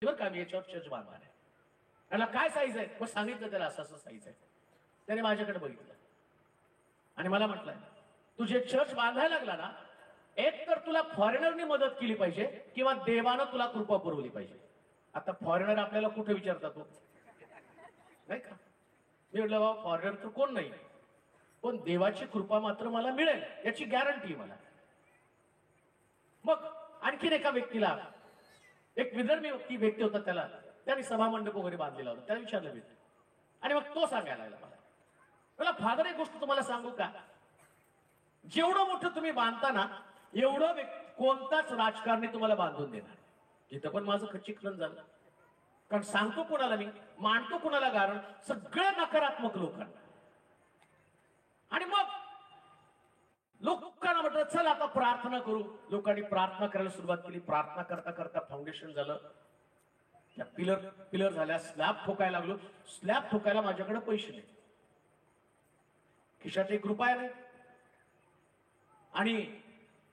बरं का, मी याच्यावर चर्च बांधणार आहे. त्याला काय साईज आहे, मग सांगितलं त्याला असं असं साईज आहे. त्याने माझ्याकडे बघितलं आणि मला म्हटलं, तुझे चर्च बांधायला लागला ना, एक तर तुला फॉरेनरनी मदत केली पाहिजे किंवा देवानं तुला कृपा पुरवली पाहिजे. आता फॉरेनर आपल्याला कुठे विचारतात तो, नाही का? मी म्हटलं बाबा फॉरेनर तर कोण नाही, पण देवाची कृपा मात्र मला मिळेल याची गॅरंटी मला. मग आणखीन एका व्यक्तीला, एक विदर्भी व्यक्ती होता, त्याने सभामंडप वगैरे बांधलेला होता. त्याला विचारलं मी आणि मग तो सांगायला लागला मला फादर एक गोष्ट तुम्हाला सांगू का, जेवढं मोठं तुम्ही बांधताना एवढं कोणताच राजकारणी तुम्हाला बांधून देणार. तिथं पण माझं खच्चीकरण झालं, कारण सांगतो कोणाला मी, मांडतो कोणाला कारण, सगळं नकारात्मक लोकांना. आणि मग लोकांना म्हटलं चल आता प्रार्थना करू. लोकांनी प्रार्थना करायला सुरुवात केली. प्रार्थना करता करता फाउंडेशन झालं, त्या पिलर झाल्या, स्लॅब ठोकायला लागलो. स्लॅब ठोकायला माझ्याकडे पैसे नाही, खिशात एक रुपया नाही, आणि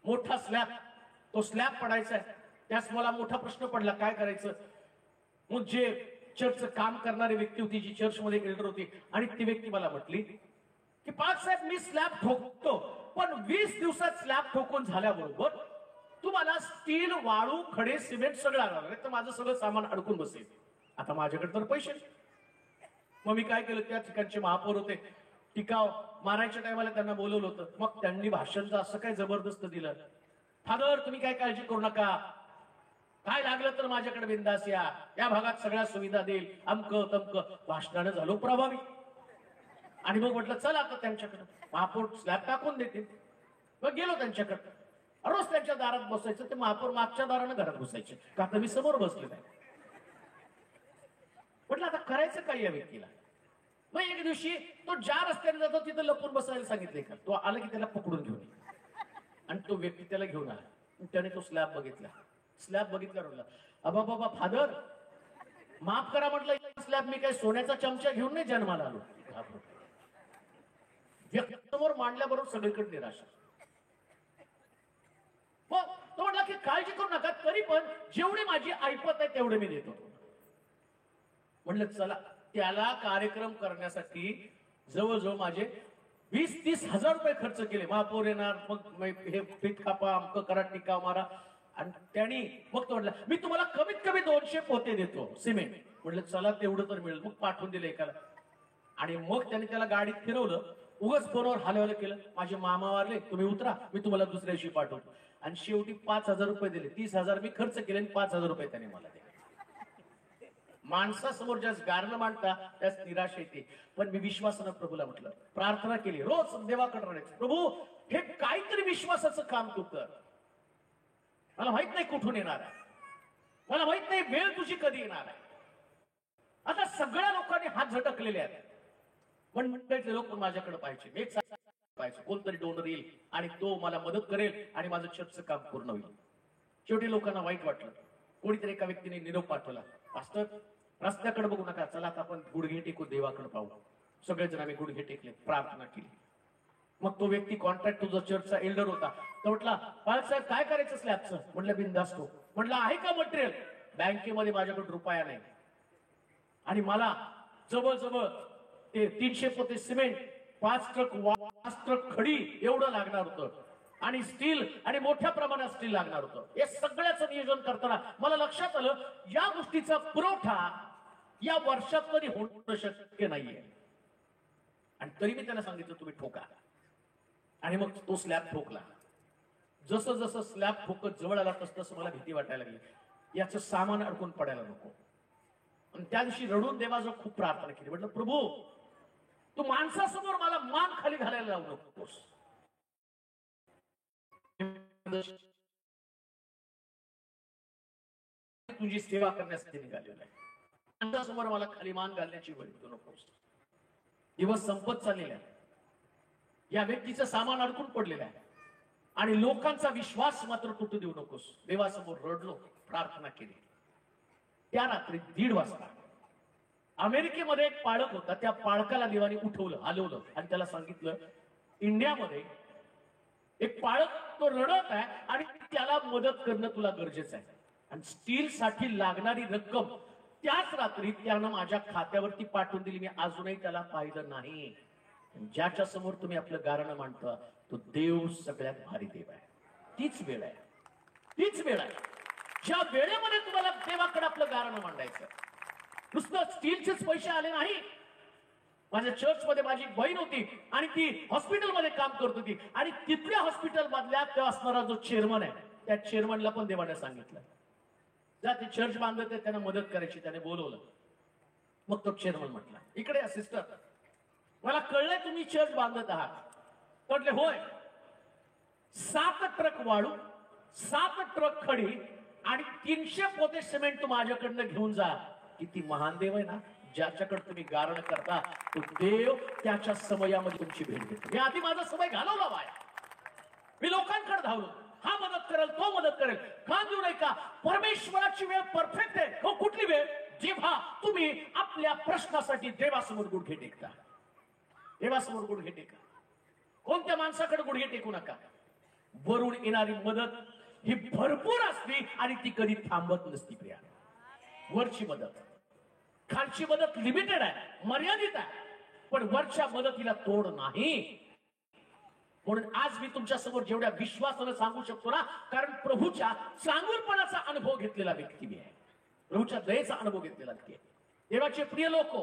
मोठा स्लॅब, तो स्लॅब पडायचा आहे. त्यास मला मोठा प्रश्न पडला, काय करायचं. मग जे चर्चचं काम करणारी व्यक्ती होती, जी चर्चमध्ये एल्डर होती, आणि ती व्यक्ती मला म्हटली की पाच साहेब मी स्लॅब ठोकतो, पण 20 दिवसात स्लॅब ठोकून झाल्याबरोबर तुम्हाला स्टील, वाळू, खडे, सिमेंट सगळं आणावं लागेल, तर माझं सगळं सामान अडकून बसेल. आता माझ्याकडे तर पैसे. मग मी काय केलं, त्या ठिकाणचे महापौर होते, टिकाव मारायच्या टायमाला त्यांना बोलवलं होतं. मग त्यांनी भाषणचं असं काय जबरदस्त दिलं, फादर तुम्ही काय काळजी करू नका, काय लागलं तर माझ्याकडे बिंदास या भागात सगळ्या सुविधा देईल, अमकं तमकं. भाषणानं झालो प्रभावी. आणि मग म्हटलं चल आता त्यांच्याकडे, महापौर स्लॅब टाकून देतील. मग गेलो त्यांच्याकडे. रोज त्यांच्या दारात बसायचं, ते महापौर मागच्या दारानं घरात बसायचे, का तर मी समोर बसले नाही. म्हटलं आता करायचं काय या व्यक्तीला. मग एक दिवशी तो ज्या रस्त्याने जातो तिथं लपून बसायला सांगितलंय का, तो आला की त्याला पकडून घेऊन ये. आणि तो व्यक्ती त्याला घेऊन आला. त्याने तो स्लॅब बघितला. स्लॅब बघितल्यावर म्हटलं अबा बाबा फादर माफ करा, म्हटलं स्लॅब मी काय सोन्याचा चमचा घेऊन नाही जन्माला आलो. व्यक्तीसमोर मांडल्याबरोबर सगळीकडे निराशा. मग तो म्हटला की काळजी करू नका, तरी पण जेवढी माझी ऐपत आहे तेवढे मी देतो. म्हटलं चला. त्याला कार्यक्रम करण्यासाठी जवळजवळ माझे 20-30 हजार रुपये खर्च केले. महापौर येणार, मग हे पीठ कापा, अमकं करा, टिका मारा. आणि त्यांनी मग तो म्हटलं मी तुम्हाला कमीत कमी 200 पोते देतो सिमेंट. म्हटलं चला तेवढं तर मिळेल. मग पाठवून दिलं एकाला. आणि मग त्याने त्याला गाडीत फिरवलं, उगाच फोनवर हलवलं केलं, माझे मामा वारले, तुम्ही उतरा, मी तुम्हाला दुसऱ्या दिवशी पाठवतो. आणि शेवटी 5,000 रुपये दिले. 30,000 मी खर्च केले आणि 5,000 रुपये त्याने मला दिले. माणसासमोर ज्यास गारणं मांडता त्यास निराशा येते. पण मी विश्वासानं प्रभूला म्हटलं, प्रार्थना केली, रोज देवाकडे रडायचं, प्रभू हे काहीतरी विश्वासाचं काम तू कर. मला माहित नाही कुठून येणार आहे, मला माहित नाही वेळ तुझी कधी येणार आहे. आता सगळ्या लोकांनी हात झटकलेले आहेत, पण मंडळीतले लोक माझ्याकडे पाहिजे, एक पाहिजे, कोणतरी डोनर येईल आणि तो मला मदत करेल आणि माझं चर्चचं काम पूर्ण होईल. शेवटी लोकांना वाईट वाटलं. कोणीतरी एका व्यक्तीने निरोप पाठवला, पास्टर रस्त्याकडे बघू नका, चला आता आपण गुडघे टेकू देवाकडे पाहू. सगळेजण आम्ही गुडघे टेकले, प्रार्थना केली. मग तो व्यक्ती कॉन्ट्रॅक्ट तुझा चर्चचा एल्डर होता, तो म्हटला बाळासाहेब काय करायचं स्लॅबचं. म्हटलं बिनधास्त हो. म्हटलं आहे का मटेरियल. बँकेमध्ये माझ्याकडे रुपया नाही आणि मला जवळजवळ ते 300 पोते सिमेंट, 5 ट्रक खडी एवढं लागणार होतं आणि स्टील आणि मोठ्या प्रमाणात स्टील लागणार होतं. हे सगळ्याचं नियोजन करताना मला लक्षात आलं या गोष्टीचा पुरवठा या वर्षात तरी होणं शक्य नाहीये. आणि तरी मी त्यांना सांगितलं तुम्ही ठोका. आणि मग तो स्लॅब ठोकला. जसं जसं स्लॅब ठोकत जवळ आला तसं मला भीती वाटायला लागली, याचं सामान अडकून पडायला नको. आणि त्या दिवशी रडून देवाजवळ खूप प्रार्थना केली. म्हटलं प्रभू तू माणसासमोर मला मान खाली घालायला लावू नकोस. तुझी सेवा करण्यासाठी निघालेला आहे, माणसासमोर मला खाली मान घालण्याची वेळ देऊ नकोस. दिवस संपत चाललेला आहे, या व्यक्तीचं सामान अडकून पडलेलं आहे आणि लोकांचा विश्वास मात्र तुटू देऊ नकोस. देवासमोर रडलो, प्रार्थना केली. त्या रात्री 1:30 वाजता अमेरिकेमध्ये एक पाळक होता, त्या पाळकाला देवाने उठवलं, हलवलं आणि त्याला सांगितलं इंडियामध्ये एक पाळक तो रडत आहे आणि त्याला मदत करणं तुला गरजेचं आहे. आणि स्टील साठी लागणारी रक्कम त्याच रात्री त्यानं माझ्या खात्यावरती पाठवून दिली. मी अजूनही त्याला पाहिलं नाही. ज्याच्या समोर तुम्ही आपलं गारणं मांडता तो देव सगळ्यात भारी देव आहे. तीच वेळ आहे, तीच वेळ आहे ज्या वेळेमध्ये तुम्हाला देवाकडे आपलं गारणं मांडायचं. नुसतं स्टीलचेच पैसे आले नाही. माझ्या चर्चमध्ये माझी बहीण होती आणि ती हॉस्पिटलमध्ये काम करत होती आणि तिथल्या हॉस्पिटल मधल्या त्या असणारा जो चेअरमन आहे त्या चेअरमनला पण देवाने सांगितलं जा ते चर्च बांधत आहे त्यांना मदत करायची. त्याने बोलवलं. मग तो चेअरमन म्हटला इकडे या सिस्टर, मला कळलंय तुम्ही चर्च बांधत आहात. म्हटले होय. 7 ट्रक वाळू, 7 ट्रक खडी आणि 300 पोते सिमेंट तू माझ्याकडनं घेऊन जा. किती महान देव आहे ना. ज्याच्याकडे तुम्ही गारण करता तो देव त्याच्या समयामध्ये तुमची भेट घेतो. मी आधी माझा समय घालवला बाय. मी लोकांकडे धावलो. हा मदत करेल, तो मदत करेल. का देऊ नये का? परमेश्वराची वेळ परफेक्ट आहे. हो कुठली वेळ? जेव्हा तुम्ही आपल्या प्रश्नासाठी देवासमोर गुडघे टेकता. देवासमोर गुडघे टेका. कोणत्या माणसाकडे गुडघे टेकू नका. वरून येणारी मदत ही भरपूर असते आणि ती कधी थांबत नसती प्रिया. वरची मदत, खालची मदत लिमिटेड आहे, मर्यादित आहे, पण वरच्या मदतीला तोड नाही. म्हणून आज मी तुमच्या समोर जेवढ्या विश्वासानं सांगू शकतो ना, कारण प्रभूच्या चांगुलपणाचा अनुभव घेतलेला व्यक्ती मी आहे. प्रभूच्या दयेचा अनुभव घेतलेला व्यक्ती आहे. देवाचे प्रिय लोक,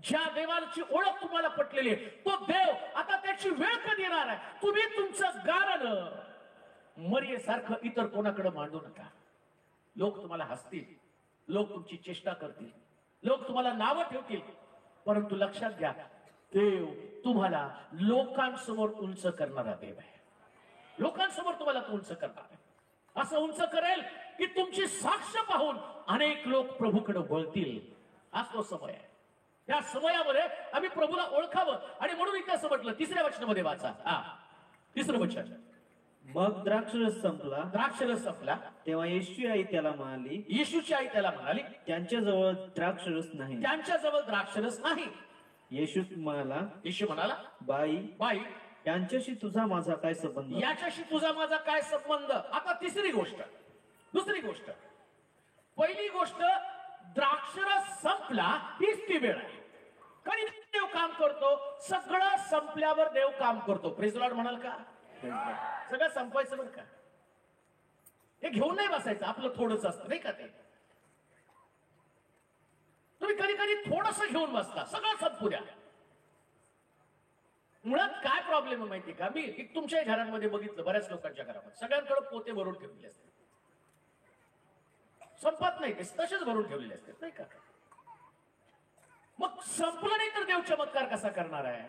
ज्या देवाची ओळख तुम्हाला पटलेली आहे तो देव आता त्याची वेळ कधी येणार आहे. तुम्ही तुमचं गारण मर्यादेसारखं इतर कोणाकडे मांडू नका. लोक तुम्हाला हसतील, लोक तुमची चेष्टा करतील, लोक तुम्हाला नावं ठेवतील, परंतु लक्षात घ्या देव तुम्हाला लोकांसमोर उंच करणारा देव आहे. लोकांसमोर तुम्हाला उंच करणार आहे. असं उंच करेल की तुमची साक्ष पाहून अनेक लोक प्रभूकडे वळतील. हाच तो समय आहे. या समयामध्ये आम्ही प्रभूला ओळखावं आणि म्हणून इथे असं म्हटलं 3ऱ्या वचनामध्ये वाचा. 3रं वचन. मग द्राक्षरस संपला. द्राक्षरस संपला तेव्हा येशूची आई त्याला म्हणाली. येशूची आई त्याला म्हणाली त्यांच्याजवळ द्राक्षरस नाही. त्यांच्याजवळ द्राक्षरस नाही. येशू म्हणाला बाई यांच्याशी तुझा माझा काय संबंध? याच्याशी तुझा माझा काय संबंध? आता तिसरी गोष्ट. दुसरी गोष्ट. पहिली गोष्ट द्राक्षरस संपला हीच ती वेळ आहे. कधी देव काम करतो? सगळं संपल्यावर देव काम करतो. प्रेज लॉर्ड म्हणाल का? सगळं संपवायचं बरं का. हे घेऊन नाही बसायचं. आपलं थोडंच असतं नाही का ते. तुम्ही कधी कधी थोडस घेऊन बसता. सगळं संपू द्या. मुळात काय प्रॉब्लेम आहे माहिती का? मी तुमच्या घरांमध्ये बघितलं, बऱ्याच लोकांच्या घरामध्ये सगळ्यांकडे पोते भरून ठेवलेले असतात. संपत नाही ते, तसेच भरून ठेवलेले असतात नाही का. मग संपलं नाही तर देव चमत्कार कसा करणार आहे?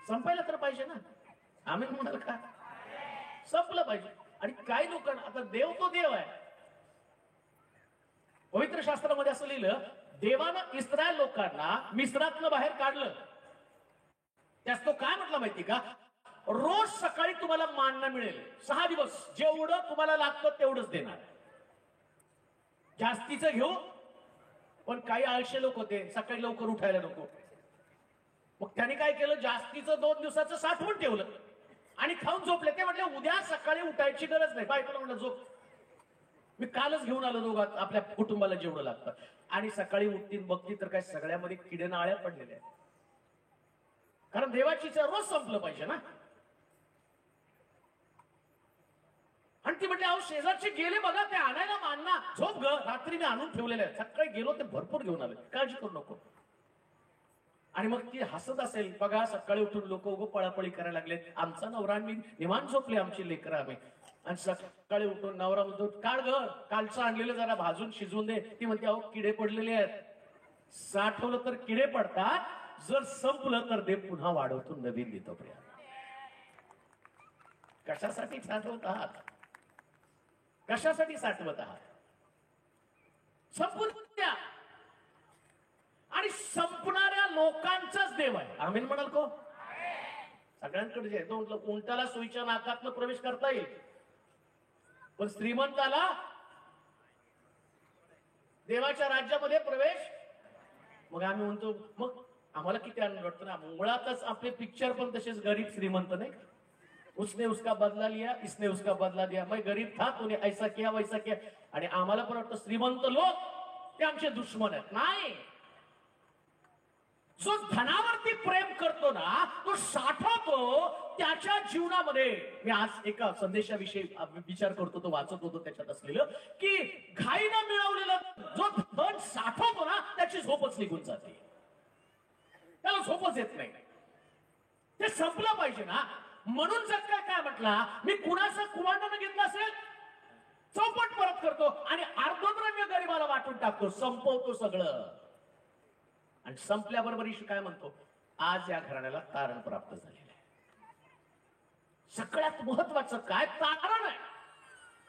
संपायला तर पाहिजे ना. आम्ही म्हणाल का? संपलं पाहिजे. आणि काही लोकांना आता देव तो देव आहे. पवित्र शास्त्रामध्ये असं लिहिलं, देवानं इस्रायल लोकांना मिस्रातनं बाहेर काढलं. त्यास तो काय म्हटलं माहिती का? रोज सकाळी तुम्हाला मानना मिळेल. 6 दिवस जेवढं तुम्हाला लागतं तेवढंच देणार. जास्तीचं घेऊ. पण काही आळशे लोक होते, सकाळी लवकर उठायला नको. मग त्यांनी काय केलं? जास्तीचं 2 दिवसाचं साठवून ठेवलं आणि खाऊन झोपले. ते म्हटले उद्या सकाळी उठायची गरज नाही. बायकोला म्हटलं झोप, मी कालच घेऊन आलो दोघात आपल्या कुटुंबाला जेवढं लागतं. आणि सकाळी उठतील बघतील तर काय सगळ्यामध्ये किडे नाळ्या पडलेल्या आहेत. कारण देवाची रोज संपलं पाहिजे ना. आणि ती म्हटली अहो शेजारचे गेले बघा ते आणायला मानना. झोप ग, रात्री मी आणून ठेवलेले आहे. सकाळी गेलो ते भरपूर घेऊन आले, काळजी करू नको. आणि मग ती हसत असेल, बघा सकाळी उठून लोक उगं पळापळी करायला लागले. आमचा नवरा मी निवांत झोपले, आमची लेकरं आम्ही. आणि सकाळी उठून नवरा म्हणतो काढ ग, कालचं आणलेलं जरा भाजून शिजवून दे. ती म्हणते अहो किडे पडलेले आहेत. साठवलं तर किडे पडतात, जर संपलं तर देव पुन्हा वाढवतो, नवीन देतो. प्रिया कशासाठी साठवत आहात? कशासाठी साठवत आहात? संपून द्या. आणि संपणाऱ्या लोकांचाच देव आहे. आमीन म्हणाल को? सगळ्यांकडे जे म्हटलं उंटाला सुईच्या नाकातनं प्रवेश करता येईल, पण श्रीमंताला देवाच्या राज्यामध्ये प्रवेश. मग आम्ही म्हणतो मग आम्हाला किती आनंद वाटतो ना. मुळातच आपले पिक्चर पण तसेच गरीब श्रीमंत नाही. उसने उसका बदला लिया, इसने उसका बदला दिया. मैं गरीब था, तूने ऐसा किया वैसा किया. आणि आम्हाला पण वाटतं श्रीमंत लोक ते आमचे दुश्मन आहेत. नाही, जो धनावरती प्रेम करतो ना तो साठवतो त्याच्या जीवनामध्ये. मी आज एका संदेशाविषयी विचार करतो, तो वाचत होतो, त्याच्यात असलेलं की घाईनं मिळवलेलं जो धन साठवतो ना त्याची झोपच निघून जाते, त्याला झोपच येत नाही. ते संपलं पाहिजे ना. म्हणून जर काय म्हटला, मी कुणाचं कुवांडानं घेतलं असेल चौपट परत करतो आणि अर्धद्रव्य गरीबाला वाटून टाकतो, संपवतो सगळं. आणि संपल्याबरोबर येशू काय म्हणतो, आज या घराण्याला तारण प्राप्त झालेलं आहे. सगळ्यात महत्वाचं काय, तारण आहे,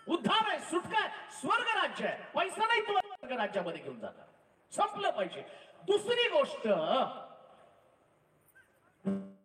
उद्धार आहे, सुटका आहे, स्वर्ग राज्य आहे. पैसा नाही तुला स्वर्ग राज्यामध्ये घेऊन जाणार. संपलं पाहिजे. दुसरी गोष्ट,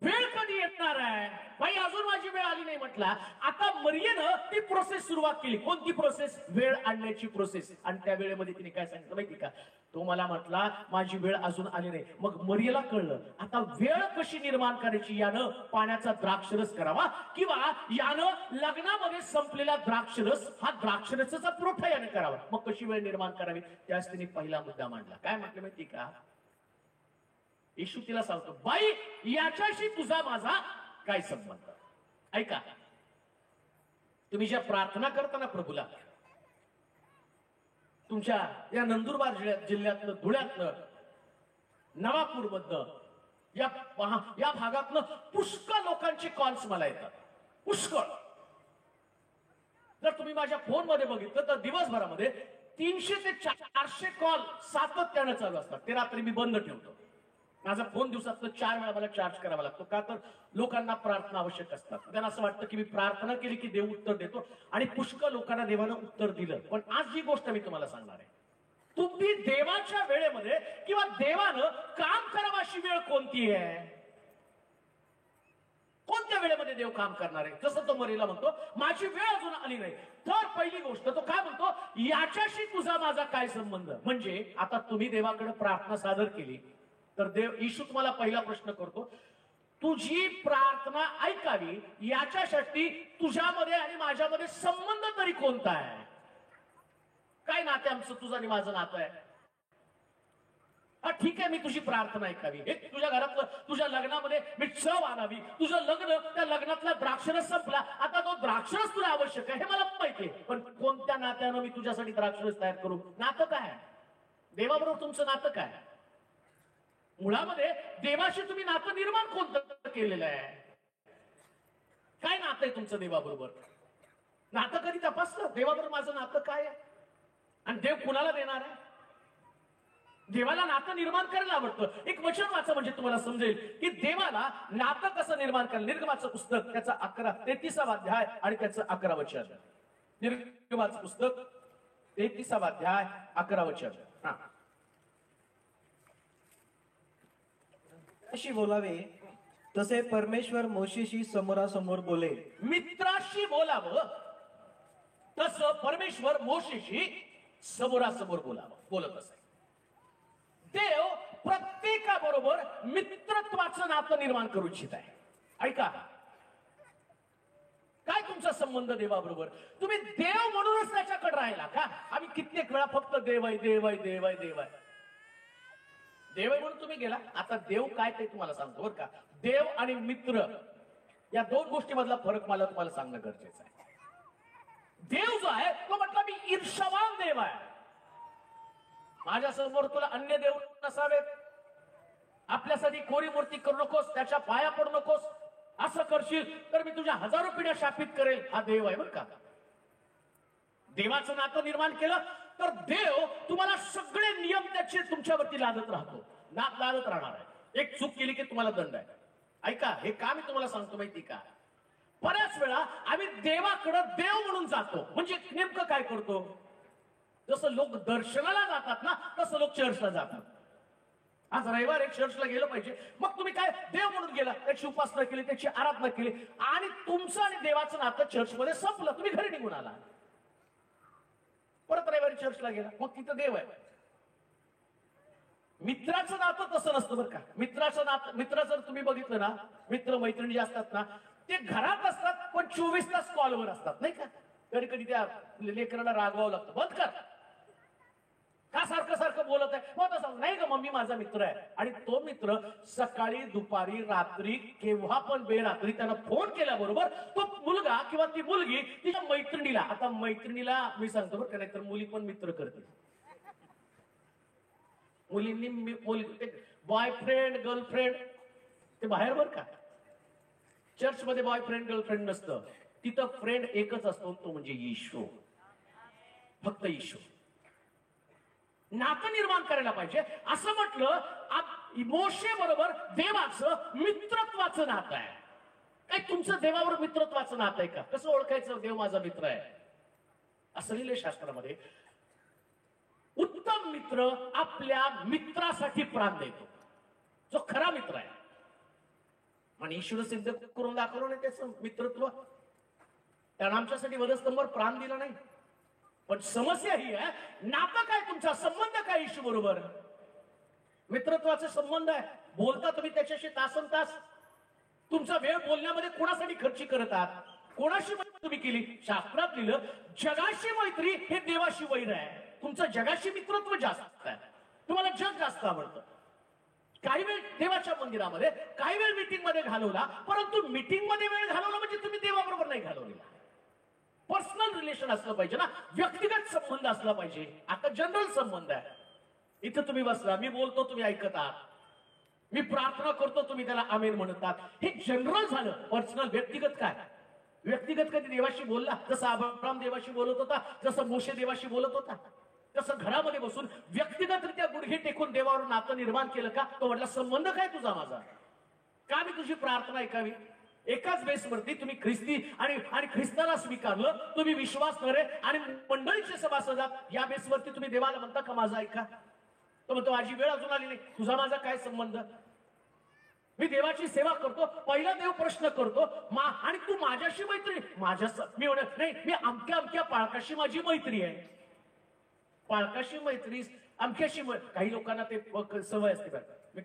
वेळ कधी येणार आहे, बाई अजून माझी वेळ आली नाही म्हटला. आता मरियेनं ती प्रोसेस सुरुवात केली. कोणती प्रोसेस? वेळ आणण्याची प्रोसेस. आणि त्या वेळेमध्ये तिने काय सांगितलं माहिती का, तो मला म्हटला माझी वेळ अजून आली नाही. मग मरियेला कळलं आता वेळ कशी निर्माण करायची. यानं पाण्याचा द्राक्षरस करावा किंवा यानं लग्नामध्ये संपलेला द्राक्षरस हा द्राक्षरसाचा पुरवठा याने करावा. मग कशी वेळ निर्माण करावी, त्यास तिने पहिला मुद्दा मांडला. काय म्हटलं माहिती का, येशू तिला सांगतो, बाई याच्याशी तुझा माझा काय संबंध. ऐका, तुम्ही ज्या प्रार्थना करताना प्रभूला, तुमच्या या नंदुरबार जिल्ह्यातलं, धुळ्यातलं, नवापूर मधनं, या भागातनं पुष्कळ लोकांचे कॉल्स मला येतात, पुष्कळ. जर तुम्ही माझ्या फोन मध्ये बघितलं तर दिवसभरामध्ये 300 ते 400 कॉल सातत्यानं चालू असतात. ते रात्री मी बंद ठेवतो. माझा फोन दिवसात 4 वेळा मला चार्ज करावा लागतो. का तर लोकांना प्रार्थना आवश्यक असतात. त्यांना असं वाटतं की मी प्रार्थना केली की देव उत्तर देतो, आणि पुष्कळ लोकांना देवानं उत्तर दिलं. पण आज जी गोष्ट मी तुम्हाला सांगणार आहे, तुम्ही देवाच्या वेळेमध्ये किंवा देवानं काम करावं अशी वेळ कोणती आहे, कोणत्या वेळेमध्ये देव काम करणार आहे. जसं तो मरीला म्हणतो माझी वेळ अजून आली नाही, तर पहिली गोष्ट तो काय म्हणतो, याच्याशी तुझा माझा काय संबंध. म्हणजे आता तुम्ही देवाकडे प्रार्थना सादर केली तर देव, येशू तुम्हाला पहिला प्रश्न करतो, तुझी प्रार्थना ऐकावी याच्यासाठी तुझ्यामध्ये आणि माझ्यामध्ये संबंध तरी कोणता आहे. काय नाते आमचं तुझं आणि माझं नातं आहे. हा ठीक आहे, मी तुझी प्रार्थना ऐकावी, तुझ्या घरातलं, तुझ्या लग्नामध्ये मी चव आणावी, तुझं लग्न, त्या लग्नातला द्राक्षरस संपला, आता तो द्राक्षरस तुला आवश्यक आहे हे मला माहितीये. पण कोणत्या नात्यानं मी तुझ्यासाठी द्राक्षरस तयार करू. नातं काय, देवाबरोबर तुमचं नातं काय. मुळामध्ये देवाशी तुम्ही नातं निर्माण कोणतं केलेलं आहे. काय नातं आहे तुमचं देवाबरोबर. नातं कधी तपासलं, देवाबरोबर माझं नातं काय आहे, आणि देव कुणाला देणार आहे. देवाला नातं निर्माण करायला आवडतं. एक वचन वाचा म्हणजे तुम्हाला समजेल की देवाला नातं कसं निर्माण करायला. निर्गमाचं पुस्तक त्याचा 33वा अध्याय आणि त्याचं 11 वचन. निर्गमाचं पुस्तक 33वा अध्याय 11 वचन. हा, अशी बोलावे तसे परमेश्वर मोशेशी समोरासमोर बोले. मित्राशी बोलावं तसं परमेश्वर मोशेशी समोरासमोर बोलत असे. देव प्रत्येकाबरोबर मित्रत्वाचं नातं निर्माण करू इच्छित आहे. ऐका, काय तुमचा संबंध देवाबरोबर. तुम्ही देव म्हणूनच त्याच्याकडे राहिला का. आम्ही कित्येक वेळा फक्त देव आहे, देव आहे, देव आहे, देव आहे, देव आहे म्हणून तुम्ही गेला. आता देव काय ते तुम्हाला सांगतो बरं का. देव आणि मित्र या दोन गोष्टी मधला फरक मला तुम्हाला सांगणं गरजेचं आहे. देव जो आहे तो म्हटला मी ईर्षावान देव आहे. माझ्या समोर तुला अन्य देव नसावेत, आपल्यासाठी कोरी मूर्ती करू नकोस, त्याच्या पाया पडू नकोस, असं करशील तर मी तुझ्या हजारो पिढ्या शापित करेल. हा देव आहे बरं का. देवाचं नातं निर्माण केलं तर देव तुम्हाला सगळे नियम त्याचे तुमच्यावरती लादत राहतो, लादत राहणार आहे. एक चूक केली की तुम्हाला दंड आहे. ऐका, हे का मी तुम्हाला सांगतो माहिती का. बऱ्याच वेळा आम्ही देवाकडे देव म्हणून जातो, म्हणजे नेमकं काय करतो. जसं लोक दर्शनाला जातात ना तसं लोक चर्चला जातात. आज रविवार एक चर्चला गेलं पाहिजे, मग तुम्ही काय देव म्हणून गेला, त्याची उपासना केली, त्याची आराधना केली, आणि तुमचं आणि देवाचं नातं चर्चमध्ये संपलं. तुम्ही घरी निघून आला, परत रविवारी चर्चला गेला, मग तिथं देव आहे. मित्राचं नातं तसं नसतं बरं का. मित्राचं नातं, मित्र जर तुम्ही बघितलं ना, मित्र मैत्रिणी जे असतात ना ते घरात असतात पण 24 तास कॉलवर असतात नाही का. कधी कधी त्या लेकराला रागवावं लागतं, बंद कर का सारखं सारखं बोलत आहे. मग तसं नाही का, मम्मी माझा मित्र आहे. आणि तो मित्र सकाळी दुपारी रात्री केव्हा पण बेरात्री त्याला फोन केल्याबरोबर तो मुलगा किंवा ती मुलगी तिच्या मैत्रिणीला, आता मैत्रिणीला मी सांगतो बरं का, नाहीतर मुली पण मित्र करते. मुलींनी बॉयफ्रेंड गर्लफ्रेंड ते बाहेर बर का. चर्च मध्ये बॉयफ्रेंड गर्लफ्रेंड नसतं, तिथं फ्रेंड एकच असतो, तो म्हणजे येशू, फक्त येशू. नातं निर्माण करायला पाहिजे. असं म्हटलं मोशे बरोबर देवाचं मित्रत्वाचं नातं आहे. काय तुमचं देवावर मित्रत्वाचं नातं आहे का? कसं ओळखायचं देव माझा मित्र आहे? असं लिहिलंय शास्त्रामध्ये, उत्तम मित्र आपल्या मित्रासाठी प्राण देतो, जो खरा मित्र आहे. आणि ईश्वर सिद्ध करून दाखवलं नाही त्याचं मित्रत्व. त्यानं आमच्यासाठी वधस्तंभावर प्राण दिला नाही. पण समस्या ही आहे, नातं काय, तुमचा संबंध काय येशू बरोबर? मित्रत्वाचे संबंध आहे. बोलता तुम्ही त्याच्याशी तासन तास. तुमचा वेळ बोलण्यामध्ये कोणासाठी खर्ची करत आहात? कोणाशी मैत्री तुम्ही केली? शास्त्रात लिहिलं, जगाशी मैत्री हे देवाशी वैर आहे. तुमचं जगाशी मित्रत्व जास्त आहे. तुम्हाला जग जास्त आवडतं. काही वेळ देवाच्या मंदिरामध्ये, काही वेळ मीटिंग मध्ये घालवला, परंतु मीटिंग मध्ये वेळ घालवला म्हणजे तुम्ही देवाबरोबर नाही घालवलेला. पर्सनल रिलेशन असलं पाहिजे ना, व्यक्तिगत संबंध असला पाहिजे. आता जनरल संबंध आहे. इथं तुम्ही बसला, मी बोलतो तुम्ही ऐकत आहात, मी प्रार्थना करतो तुम्ही त्याला आमेन म्हणत आहात, हे जनरल झालं. पर्सनल व्यक्तिगत काय? व्यक्तिगत कधी देवाशी बोलला? जसं अब्राम देवाशी बोलत होता, जसं मोशे देवाशी बोलत होता, तसं घरामध्ये बसून व्यक्तिगतरित्या गुडघे टेकून देवावर नातं निर्माण केलं का? तो म्हटला संबंध काय तुझा माझा? का मी तुझी प्रार्थना ऐकावी? एकाच बेसवरती तुम्ही ख्रिस्ती आणि ख्रिस्ताला स्वीकारलं, तुम्ही विश्वासणारे आणि मंडळीचे सभासद आहात, या बेसवरती तुम्ही देवाला म्हणता का माझा ऐका? तो म्हणतो माझी वेळ अजून आली नाही, तुझा माझा काय संबंध? मी देवाची सेवा करतो, पहिला देव प्रश्न करतो आणि तू माझ्याशी मैत्री? मी म्हणत नाही, मी अमक्या पाळकाशी माझी मैत्री आहे. पाळकाशी मैत्री, अमक्याशी काही लोकांना ते सवय असते बरं. मी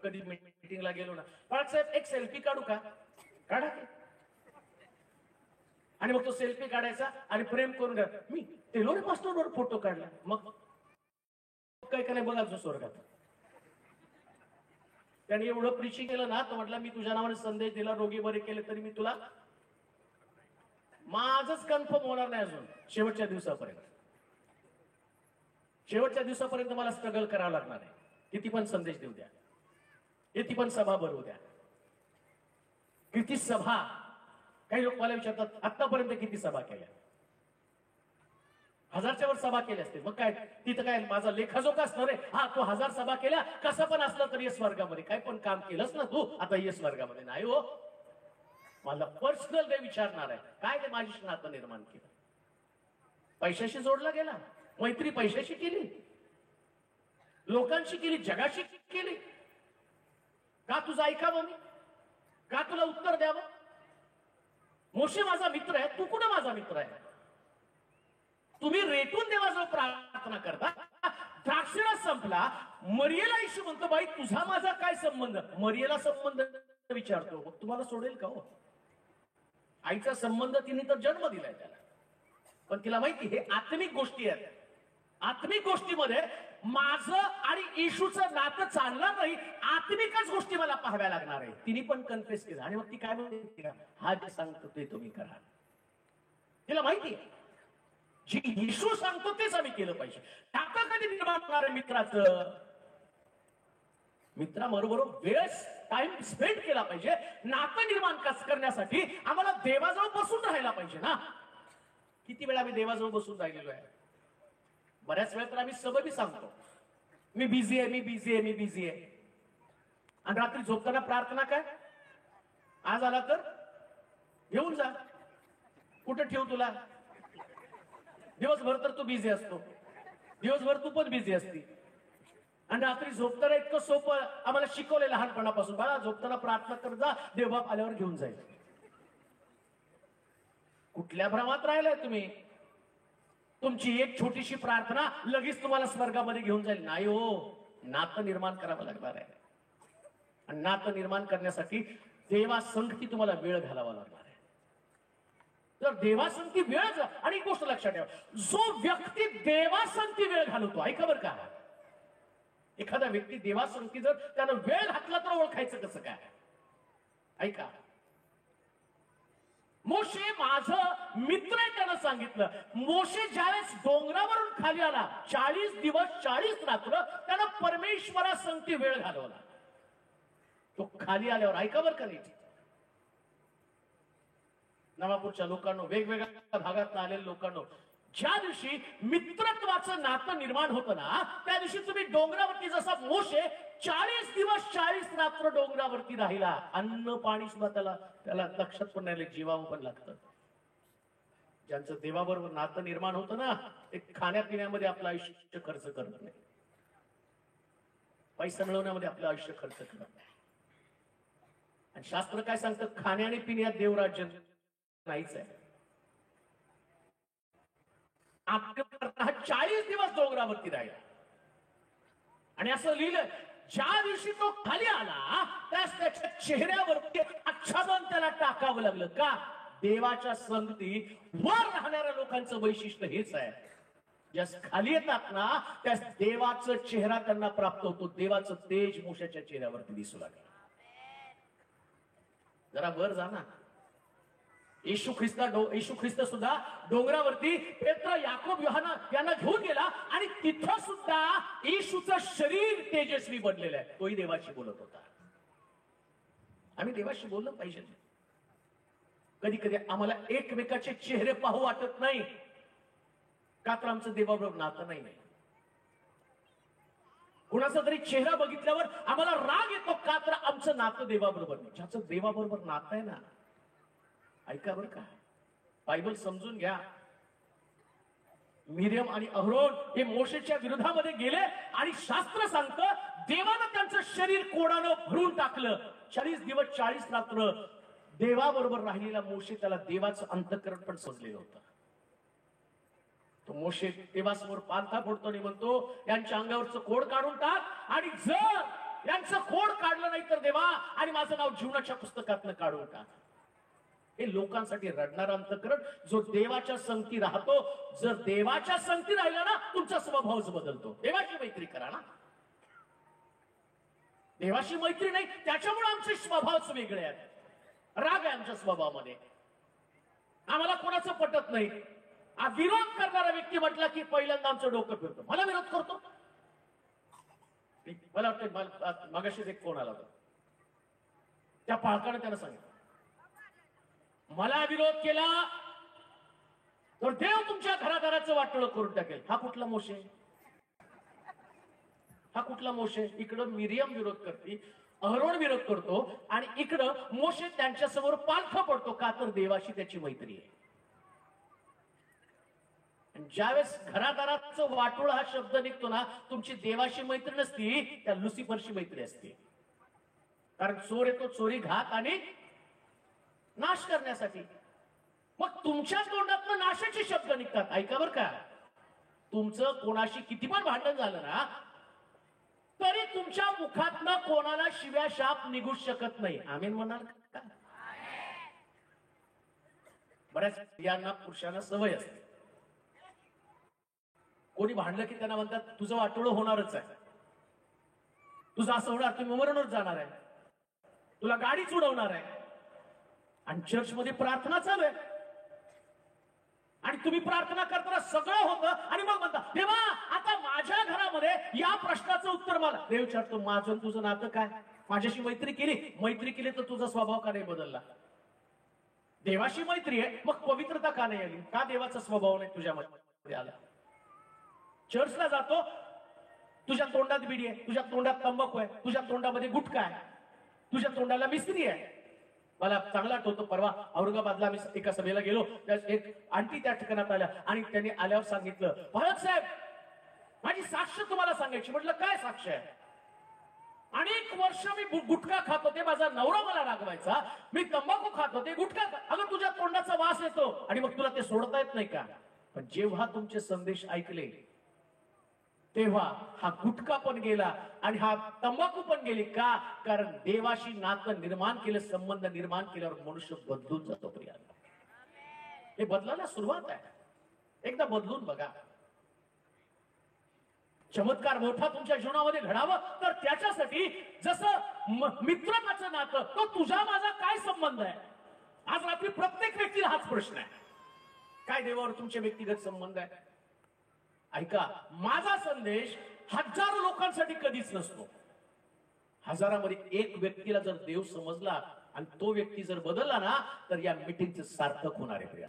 कधी मीटिंगला गेलो ना, पाळक साहेब एक सेल्फी काढू का? काढा. आणि मग तो सेल्फी काढायचा आणि प्रेम करून घ्या. मी टेलोरे पास्टरवर फोटो काढला, मग काय का नाही बघा स्वर्गात. त्याने एवढं प्रीचिंग केलं ना, तर म्हटलं मी तुझ्या नावाने संदेश दिला, रोगी बरे केले, तरी मी तुला माझंच कन्फर्म होणार नाही अजून. शेवटच्या दिवसापर्यंत मला स्ट्रगल करावं लागणार आहे. किती पण संदेश देऊ द्या, किती पण सभा भरवू द्या, किती सभा. काही लोक मला विचारतात आतापर्यंत किती सभा केल्या? 1000च्या वर सभा केल्या असतील. मग काय तिथं काय माझा लेखाजोखा असणार आहे? हा, तू 1000 सभा केल्या, कसं पण असलं तरी येस वर्गामध्ये. काय पण काम केलंस ना तू, आता येस वर्गामध्ये. नाही हो, मला पर्सनल डे विचारणार आहे, काय ते माझी नातं निर्माण केलं? पैशाशी जोडला गेला, मैत्री पैशाशी केली, लोकांशी केली, जगाशी केली का? तुझं ऐकावं मी का? तुला उत्तर द्यावं? मोशे माझा मित्र आहे, तू कुठं माझा मित्र आहे? तुम्ही रेटून देवाजवळ प्रार्थना करता. द्राक्षरस संपला, मरियेला येशू म्हणतो बाई तुझा माझा काय संबंध? मरियेला संबंध विचारतो, मग तुम्हाला सोडेल का हो? आईचा संबंध तिने तर जन्म दिलाय त्याला, पण तिला माहिती हे आत्मिक गोष्टी आहेत. आत्मिक गोष्टीमध्ये माझं आणि येशूचं नातं चालणार नाही, आत्मिकच गोष्टी मला पाहाव्या लागणार आहे. तिने पण कन्फेस केलं. आणि मग ती काय म्हणते, हा जे सांगतो ते तुम्ही करा. तिला माहिती आहे जी येशू सांगतो तेच आम्ही केलं पाहिजे. नातं कधी निर्माण होणार आहे मित्राचं? मित्राबरोबर वेळ टाइम स्पेंड केला पाहिजे. नातं निर्माण करण्यासाठी आम्हाला देवाजवळ बसून राहायला पाहिजे ना. किती वेळा आम्ही देवाजवळ बसून राहिलेलो आहे. बऱ्याच वेळा तर आम्ही सबबी सांगतो, मी बिझी आहे, मी बिझी आहे, मी बिझी आहे. आणि रात्री झोपताना प्रार्थना काय? आज आला तर घेऊन जा, कुठे ठेवू तुला? दिवसभर तर तू बिझी असतो, दिवसभर तू पण बिझी असती. आणि रात्री झोपताना इतकं सोपं आम्हाला शिकवले लहानपणापासून, बाळा झोपताना प्रार्थना कर जा, देवबाप आल्यावर घेऊन जाईल. कुठल्या भ्रमात राहिलाय तुम्ही? तुमची एक छोटीशी प्रार्थना लगेच तुम्हाला स्वर्गामध्ये घेऊन जाईल? नाही हो, नातं निर्माण करावं लागणार आहे. आणि नातं निर्माण करण्यासाठी देवासंगती तुम्हाला वेळ घालावा लागणार आहे. तर देवासंगती वेळ, आणि एक गोष्ट लक्षात ठेवा, जो व्यक्ती देवासंगती वेळ घालवतो, ऐका बरं का, एखादा व्यक्ती देवासंगती जर त्यानं वेळ घातला तर ओळखायचं कसं काय? ऐका, मोशे माझं मित्र आहे त्यानं सांगितलं. मोशे ज्यावेळेस डोंगरावरून खाली आला, 40 दिवस 40 रात्र त्यानं परमेश्वरासंगती वेळ घालवला. तो खाली आल्यावर, ऐका बरं का नीट, नवापूरच्या लोकांनो, वेगवेगळ्या भागात आलेल्या लोकांनो, ज्या दिवशी मित्रत्वाचं नातं निर्माण होतं ना, त्या दिवशी तुम्ही डोंगरावरती, जसा मोशे 40 दिवस 40 रात्र डोंगरावरती राहिला, अन्न पाणी सुद्धा त्याला लक्षात पण नाही, जीवावं पण लागतं. ज्यांचं देवाबरोबर नातं निर्माण होतं ना, ते खाण्यापिण्यामध्ये आपलं आयुष्य खर्च करत नाही, पैसा मिळवण्यामध्ये आपलं आयुष्य खर्च करत नाही. आणि शास्त्र काय सांगतं? खाण्या आणि पिण्यात देवराज्य नाहीच आहे. 40 दिवस डोंगरावरती राहिला, आणि असं लिहिलं, ज्या दिवशी तो खाली आला त्यास त्याच्या चेहऱ्यावरती आच्छादन त्याला टाकावं लागलं. का? देवाच्या संगती वर राहणाऱ्या लोकांचं वैशिष्ट्य हेच आहे, ज्यास खाली येतात ना त्यास देवाचा चेहरा त्यांना प्राप्त होतो. देवाचं तेज मोशाच्या चेहऱ्यावरती दिसू लागलं. जरा वर जा ना. येशू ख्रिस्त सुद्धा डोंगरावरती पेत्र, याकोब, योहाना यांना घेऊन गेला, आणि तिथं सुद्धा येशूचं शरीर तेजस्वी बनलेलं आहे. तोही देवाशी बोलत होता. आम्ही देवाशी बोललं पाहिजे. कधी कधी आम्हाला एकमेकाचे चेहरे पाहू वाटत नाही, का तर आमचं देवाबरोबर नातं नाही. कुणाचा तरी चेहरा बघितल्यावर आम्हाला राग येतो, का तर आमचं नातं देवाबरोबर नाही. ज्याचं देवाबरोबर नातं आहे ना, ऐका बरं का, बायबल समजून घ्या. मिरियम आणि अहरोन हे मोशेच्या विरोधामध्ये गेले, आणि शास्त्र सांगतं देवानं त्यांचं शरीर कोडानं भरून टाकलं. 40 दिवस 40 रात्र देवाबरोबर राहिलेला मोशे, त्याला देवाचं अंतःकरण पण समजलेलं होतं. तो मोशे देवासमोर पालथा फोडतो आणि म्हणतो, यांच्या अंगावरचं कोड काढून टाक, आणि जर यांचं कोड काढलं नाही तर देवा, आणि माझं नाव जीवनाच्या पुस्तकातनं काढून टाक. हे लोकांसाठी रडणारं अंतःकरण, जो देवाच्या संगती राहतो. जर देवाच्या संगती राहिला ना, तुमचा स्वभावच बदलतो. देवाची मैत्री करा ना. देवाशी मैत्री नाही, त्याच्यामुळे आमचे स्वभावच वेगळे आहेत. राग आहे आमच्या स्वभावामध्ये, आम्हाला कोणाचं पटत नाही. विरोध करणारा व्यक्ती म्हटला की पहिल्यांदा आमचं डोकं फिरतं. मला विरोध करतो, मला वाटतं मगाशीच एक फोन आला होता, त्या पालकाने त्याला सांगितलं, मला विरोध केला तर देव तुमच्या घरादाराचं वाटोळं करून टाकेल. हा कुठला मोशे? हा कुठला मोशे? इकडं मिरियम विरोध करते, अहरोन विरोध करतो, आणि इकडं मोशे त्यांच्या समोर पालखा पडतो, का तर देवाशी त्याची मैत्री आहे. ज्यावेळेस घरादाराचं वाटोळ हा शब्द निघतो ना, तुमची देवाशी मैत्री नसती, त्या लुसिफरशी मैत्री असते. कारण चोर येतो चोरी, घात आणि नाश करण्यासाठी. मग तुमच्या तोंडातनं नाशाचे शब्द निघतात. ऐका बरं का, तुमचं कोणाशी किती पण भांडण झालं ना, तरी तुमच्या मुखातनं कोणाला शिव्या शाप निघू शकत नाही. आमीन म्हणाल का? बऱ्याच स्त्रियांना पुरुषांना सवय असते, कोणी भांडलं की त्यांना म्हणतात तुझं वाटोळं होणारच आहे, तुझं असं होणार, तुम्ही मरणच जाणार आहे, तुला गाडीच उडवणार आहे. आणि चर्चमध्ये प्रार्थना चालू आहे, आणि तुम्ही प्रार्थना करताना सगळं होतं, आणि मग म्हणता देवा आता माझ्या घरामध्ये या प्रश्नाचं उत्तर मला. देव विचारतो, माझं तुझं नातं काय? माझ्याशी मैत्री केली तर तुझा स्वभाव का नाही बदलला? देवाशी मैत्री आहे, मग पवित्रता का नाही आली? का देवाचा स्वभाव नाही तुझ्यामध्ये आला? चर्चला जातो, तुझ्या तोंडात बिडी आहे, तुझ्या तोंडात तंबाखू आहे, तुझ्या तोंडामध्ये गुटखा आहे, तुझ्या तोंडाला मिस्त्री आहे. मला चांगला आठवतो, परवा औरंगाबादला मी एका सभेला गेलो, एक आंटी त्या ठिकाणात आल्या, आणि त्यांनी आल्यावर सांगितलं, भरत साहेब माझी साक्ष तुम्हाला सांगायची. म्हटलं काय साक्ष आहे? अनेक वर्ष मी गुटखा खात होते, माझा नवरा मला रागवायचा, मी तंबाखू खात होते, गुटखा. अगं तुझ्या तोंडाचा वास येतो, आणि मग तुला ते सोडता येत नाही का? पण जेव्हा तुमचे संदेश ऐकले, तेव्हा हा गुटखा पण गेला आणि हा तंबाखू पण गेली. का? कारण देवाशी नातं निर्माण केलं, संबंध निर्माण केल्यावर मनुष्य बदलून जातो. प्रियांनो, हे बदलायला सुरुवात आहे. एकदा बदलून बघा. चमत्कार मोठा तुमच्या जीवनामध्ये घडावं तर त्याच्यासाठी जसं मित्राचं नातं, तो तुझा माझा काय संबंध आहे? आज रात्री प्रत्येक व्यक्तीला हाच प्रश्न आहे. काय देवावर तुमचे व्यक्तिगत संबंध आहे? ऐका, माझा संदेश हजारो लोकांसाठी कधीच नसतो. हजारामध्ये एक व्यक्तीला जर देव समजला आणि तो व्यक्ती जर बदलला ना, तर या मीटिंगचं सार्थक होणार आहे. प्रिया,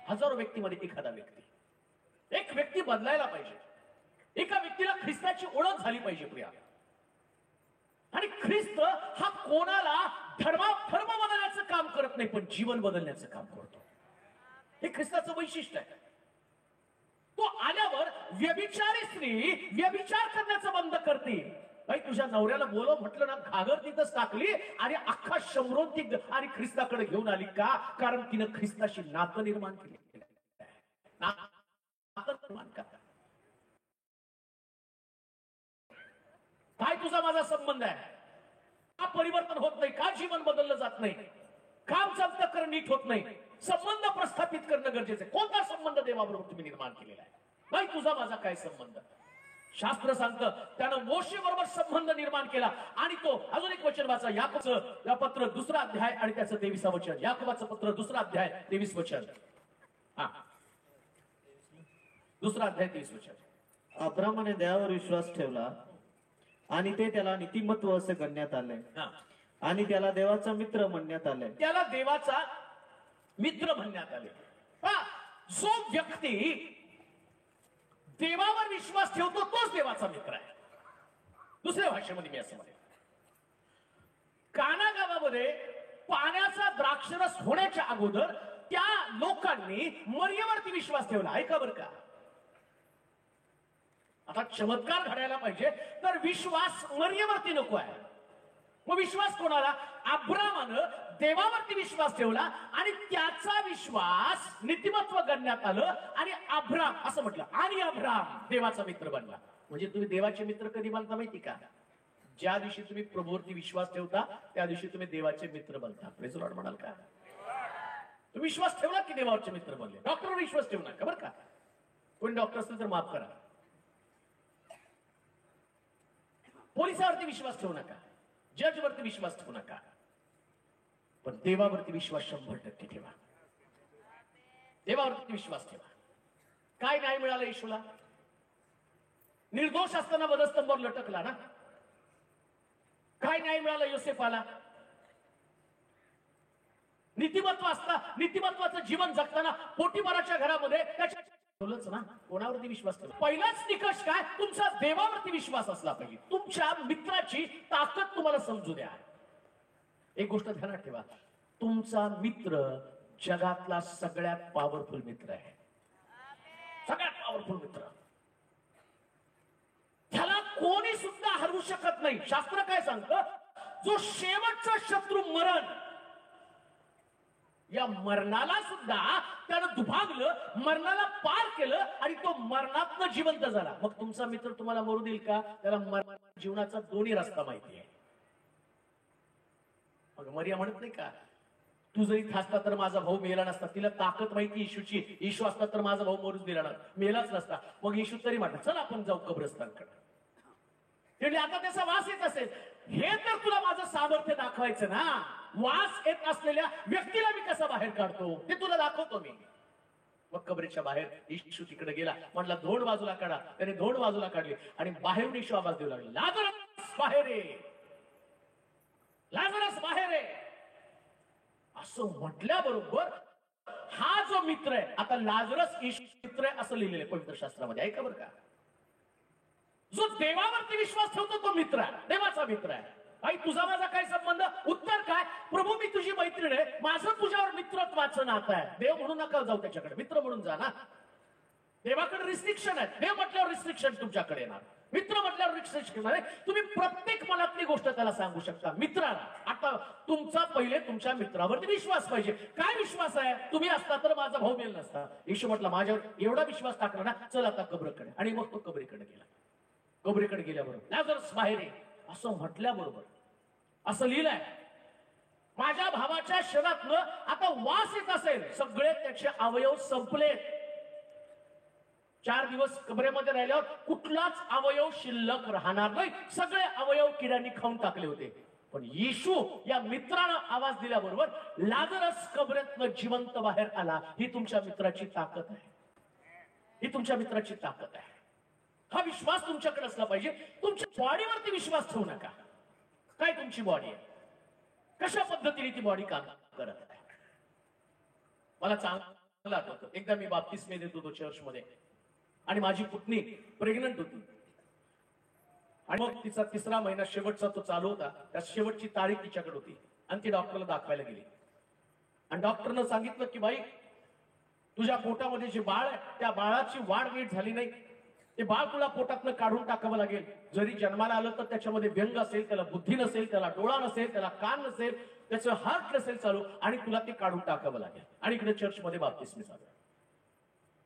हजारो व्यक्तीमध्ये एखादा व्यक्ती, एक व्यक्ती बदलायला पाहिजे. एका व्यक्तीला ख्रिस्ताची ओळख झाली पाहिजे. प्रिया, आणि ख्रिस्त हा कोणाला धर्म बदलण्याचं काम करत नाही, पण जीवन बदलण्याचं काम करतो. हे ख्रिस्ताचं वैशिष्ट्य आहे. तो आल्यावर व्यभिचारी स्त्री व्यभिचार करण्याचं बंद करते. भाई, तुझ्या नवऱ्याला बोलव म्हटलं ना, घागर तिथंच टाकली आणि अख्खा शंभरोन ती आणि ख्रिस्ताकडे घेऊन आली. का? कारण तिनं ख्रिस्ताशी नातं निर्माण केले. नातं निर्माण करा. काय तुझा माझा संबंध आहे? का परिवर्तन होत नाही? का जीवन बदललं जात नाही? काम चालतं कर नीट होत नाही? संबंध प्रस्थापित करणं गरजेचं आहे. कोणता संबंध देवाबरोबर तुम्ही निर्माण केलेला आहे? नाही तुझा माझा काय संबंध? शास्त्र सांगतं त्यानं मोशे बरोबर संबंध निर्माण केला. आणि तो अजून एक वचन वाचा, याकोबाचं पत्र 2 अध्याय आणि त्याचं 23 वचन. याकोबाचं पत्र 2 अध्याय 23 वचन. हा, 2 अध्याय 23 वचन. अब्रामाने देवावर विश्वास ठेवला आणि ते त्याला नीतिमत्व असे गणण्यात आले आणि त्याला देवाचा मित्र म्हणण्यात आले. त्याला देवाचा मित्र म्हणण्यात आले. जो व्यक्ती देवावर विश्वास ठेवतो तोच देवाचा मित्र आहे. दुसऱ्या भाषेमध्ये मी असं म्हणेन, काना गावामध्ये पाण्याचा द्राक्षरस होण्याच्या अगोदर त्या लोकांनी मरियेवरती विश्वास ठेवला. ऐका बरं का, आता चमत्कार घडायला पाहिजे तर विश्वास मरियेवरती नको आहे. मग विश्वास कोणाला? अब्रामानं देवावरती विश्वास ठेवला आणि त्याचा विश्वास नीतिमत्व गणण्यात आलं आणि अब्राम असं म्हटलं आणि अब्राम देवाचा मित्र बनला. म्हणजे तुम्ही देवाचे मित्र कधी बनता माहिती का? ज्या दिवशी तुम्ही प्रभूवरती विश्वास ठेवता त्या दिवशी तुम्ही देवाचे मित्र बनता. प्रेज लॉर्ड म्हणाल का? तुम्ही विश्वास ठेवला की देवावरचे मित्र बनले. डॉक्टरवर विश्वास ठेवू नका बरं का. कोणी डॉक्टर असेल तर माफ करा. पोलिसावरती विश्वास ठेवू नका, जज वरती विश्वास ठेवू नका, पण देवावरती विश्वास 100% ठेवा. देवावरती विश्वास ठेवा. काय नाही मिळालं येशूला? निर्दोष असताना वधस्तंभावर लटकला ना. काय नाही मिळालं योसेफाला? नीतिमत्व असता, नीतिमत्वाचं जीवन जगताना पोटीपाराच्या घरामध्ये त्याच्या ना. कोणावरती विश्वास ठेवा? पहिलाच निकष काय? तुमचा देवावरती विश्वास असला पाहिजे. तुमच्या मित्राची ताकद तुम्हाला समजू द्या. एक गोष्ट ध्यानात ठेवा, तुमचा मित्र जगातला सगळ्यात पॉवरफुल मित्र आहे. सगळ्यात पॉवरफुल मित्र. त्याला कोणी सुद्धा हरवू शकत नाही. शास्त्र काय सांगतं? जो शेवटचा शत्रू मरण, या मरणाला सुद्धा त्यानं दुभागलं, मरणाला पार केलं आणि तो मरणातनं जिवंत झाला. मग तुमचा मित्र तुम्हाला मरू देईल का? त्याला जीवनाचा दोन्ही रस्ता माहिती आहे. मग मरिया म्हणत नाही का, तू जरी असता तर माझा भाऊ मेला नसता. तिला ताकद माहिती येशूची. येशू असता तर माझा भाऊ मरूच दिला ना, मेलाच नसता. मग येशू तरी म्हणतात चल आपण जाऊ कब्रस्तानकडे. आता त्याचा वास येत असेल, हे तर तुला माझं सामर्थ्य दाखवायचं ना. वास येत असलेल्या व्यक्तीला मी कसा बाहेर काढतो ते तुला दाखवतो मी. मग कबरेच्या बाहेर येशू तिकडे गेला, म्हटला धोंड बाजूला काढा. त्याने धोंड बाजूला काढली आणि बाहेरून येशू आवाज देऊ लागला, लाजरस बाहेर ये, लाजरस बाहेर ये. असं म्हटल्याबरोबर हा जो मित्र आहे, आता लाजरस येशू मित्र आहे असं लिहिलेलं आहे पवित्र शास्त्रामध्ये. ऐका बरं का, जो देवावरती विश्वास ठेवतो तो मित्र आहे, देवाचा मित्र आहे. आई तुझा माझा काय संबंध? उत्तर काय? प्रभू मी तुझी मैत्रीण आहे, माझं तुझ्यावर मित्रत्वाचं नातं आहे. देव म्हणून नका जाऊ त्याच्याकडे, मित्र म्हणून जा ना. देवाकडे रिस्ट्रिक्शन आहे. देव म्हटल्यावर रिस्ट्रिक्शन तुमच्याकडे येणार, मित्र म्हटल्यावर रिस्ट्रिक्शन आहे. तुम्ही प्रत्येक मनातली गोष्ट त्याला सांगू शकता मित्राला. आता तुमचा पहिले तुमच्या मित्रावरती विश्वास पाहिजे. काय विश्वास आहे? तुम्ही असता तर माझा भाऊ मेल नसता. येशू म्हटला माझ्यावर एवढा विश्वास टाकला ना, चल आता कबरकडे. आणि मग तो कबरीकडे गेला. कबरीकडे गेल्याबरोबर लाजरस बाहेर ये असं म्हटल्याबरोबर असं लिहिलंय, माझ्या भावाच्या शरीरातनं आता वास येत असेल, सगळे त्याचे अवयव संपले. 4 दिवस कबरेमध्ये राहिल्यावर कुठलाच अवयव शिल्लक राहणार नाही. सगळे अवयव किड्यांनी खाऊन टाकले होते. पण येशू या मित्रानं आवाज दिल्याबरोबर लाजरस कबरेतनं जिवंत बाहेर आला. ही तुमच्या मित्राची ताकद आहे. ही तुमच्या मित्राची ताकद आहे. हा विश्वास तुमच्याकडे असला पाहिजे. तुमच्या बॉडीवरती विश्वास ठेवू नका. काय तुमची बॉडी आहे, कशा पद्धतीने ती बॉडी काम करत आहे. मला चांगलं आठवतं, एकदा मी बाप्तिस्मे देत होतो चर्चमध्ये आणि माझी पुतणी प्रेग्नंट होती. आणि मग तिचा 3रा महिना शेवटचा तो चालू होता. त्या शेवटची तारीख तिच्याकडे होती आणि ती डॉक्टरला दाखवायला गेली. आणि डॉक्टरनं सांगितलं की बाई, तुझ्या पोटामध्ये जे बाळ आहे त्या बाळाची वाढ नीट झाली नाही. ते बाळ तुला पोटातनं काढून टाकावं लागेल. जरी जन्माला आलं तर त्याच्यामध्ये व्यंग असेल, त्याला बुद्धी नसेल, त्याला डोळा नसेल, त्याला कान नसेल, त्याचं हार्ट नसेल चालू, आणि तुला ते काढून टाकावं लागेल. आणि इकडे चर्चमध्ये बाप्तिस्मे चालू.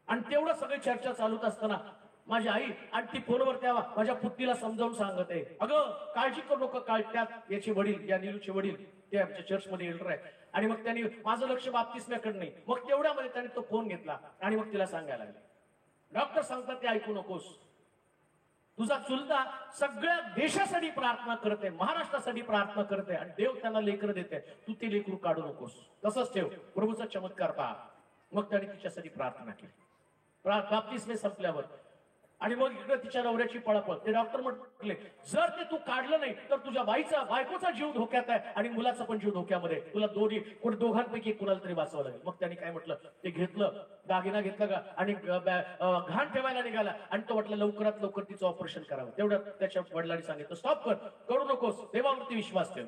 आणि तेवढं सगळी चर्चा चालूच असताना माझी आई आणि ती फोनवर त्या माझ्या पुत्नीला समजावून सांगत आहे, अगं काळजी करू नको, त्यात याचे वडील, या नीलूचे वडील ते आमच्या चर्चमध्ये एल्डर आहे. आणि मग त्यांनी माझं लक्ष बाप्तिस्म्याकडे नाही. मग तेवढ्यामध्ये त्यांनी तो फोन घेतला आणि मग तिला सांगायला लागले, डॉक्टर सांगतात ते ऐकू नकोस. तुझा चुलता सगळ्या देशासाठी प्रार्थना करते, महाराष्ट्रासाठी प्रार्थना करते आणि देव त्यांना लेकरं देते. तू ते लेकरू काढू नकोस, तसंच ठेव, प्रभूचा चमत्कार पहा. मग त्यांनी तिच्यासाठी प्रार्थना केली. बाप्तिस्मे संपल्यावर आणि मग इकडे तिच्या नवऱ्याची पळापळ. ते डॉक्टर म्हटले, जर ते तू काढलं नाही तर तुझ्या बायकोचा जीव धोक्यात आहे आणि मुलाचा पण जीव धोक्यामध्ये. तुला दोघांपैकी कुणाला तरी वाचवावं लागेल. मग त्यांनी काय म्हटलं, ते घेतलं, दागिना घेतला का आणि घाण ठेवायला निघाला. आणि तो म्हटलं लवकरात लवकर तिचं ऑपरेशन करावं. तेवढं त्याच्या वडिलांनी सांगितलं, स्टॉप कर, करू नकोस, देवावरती विश्वास ठेव.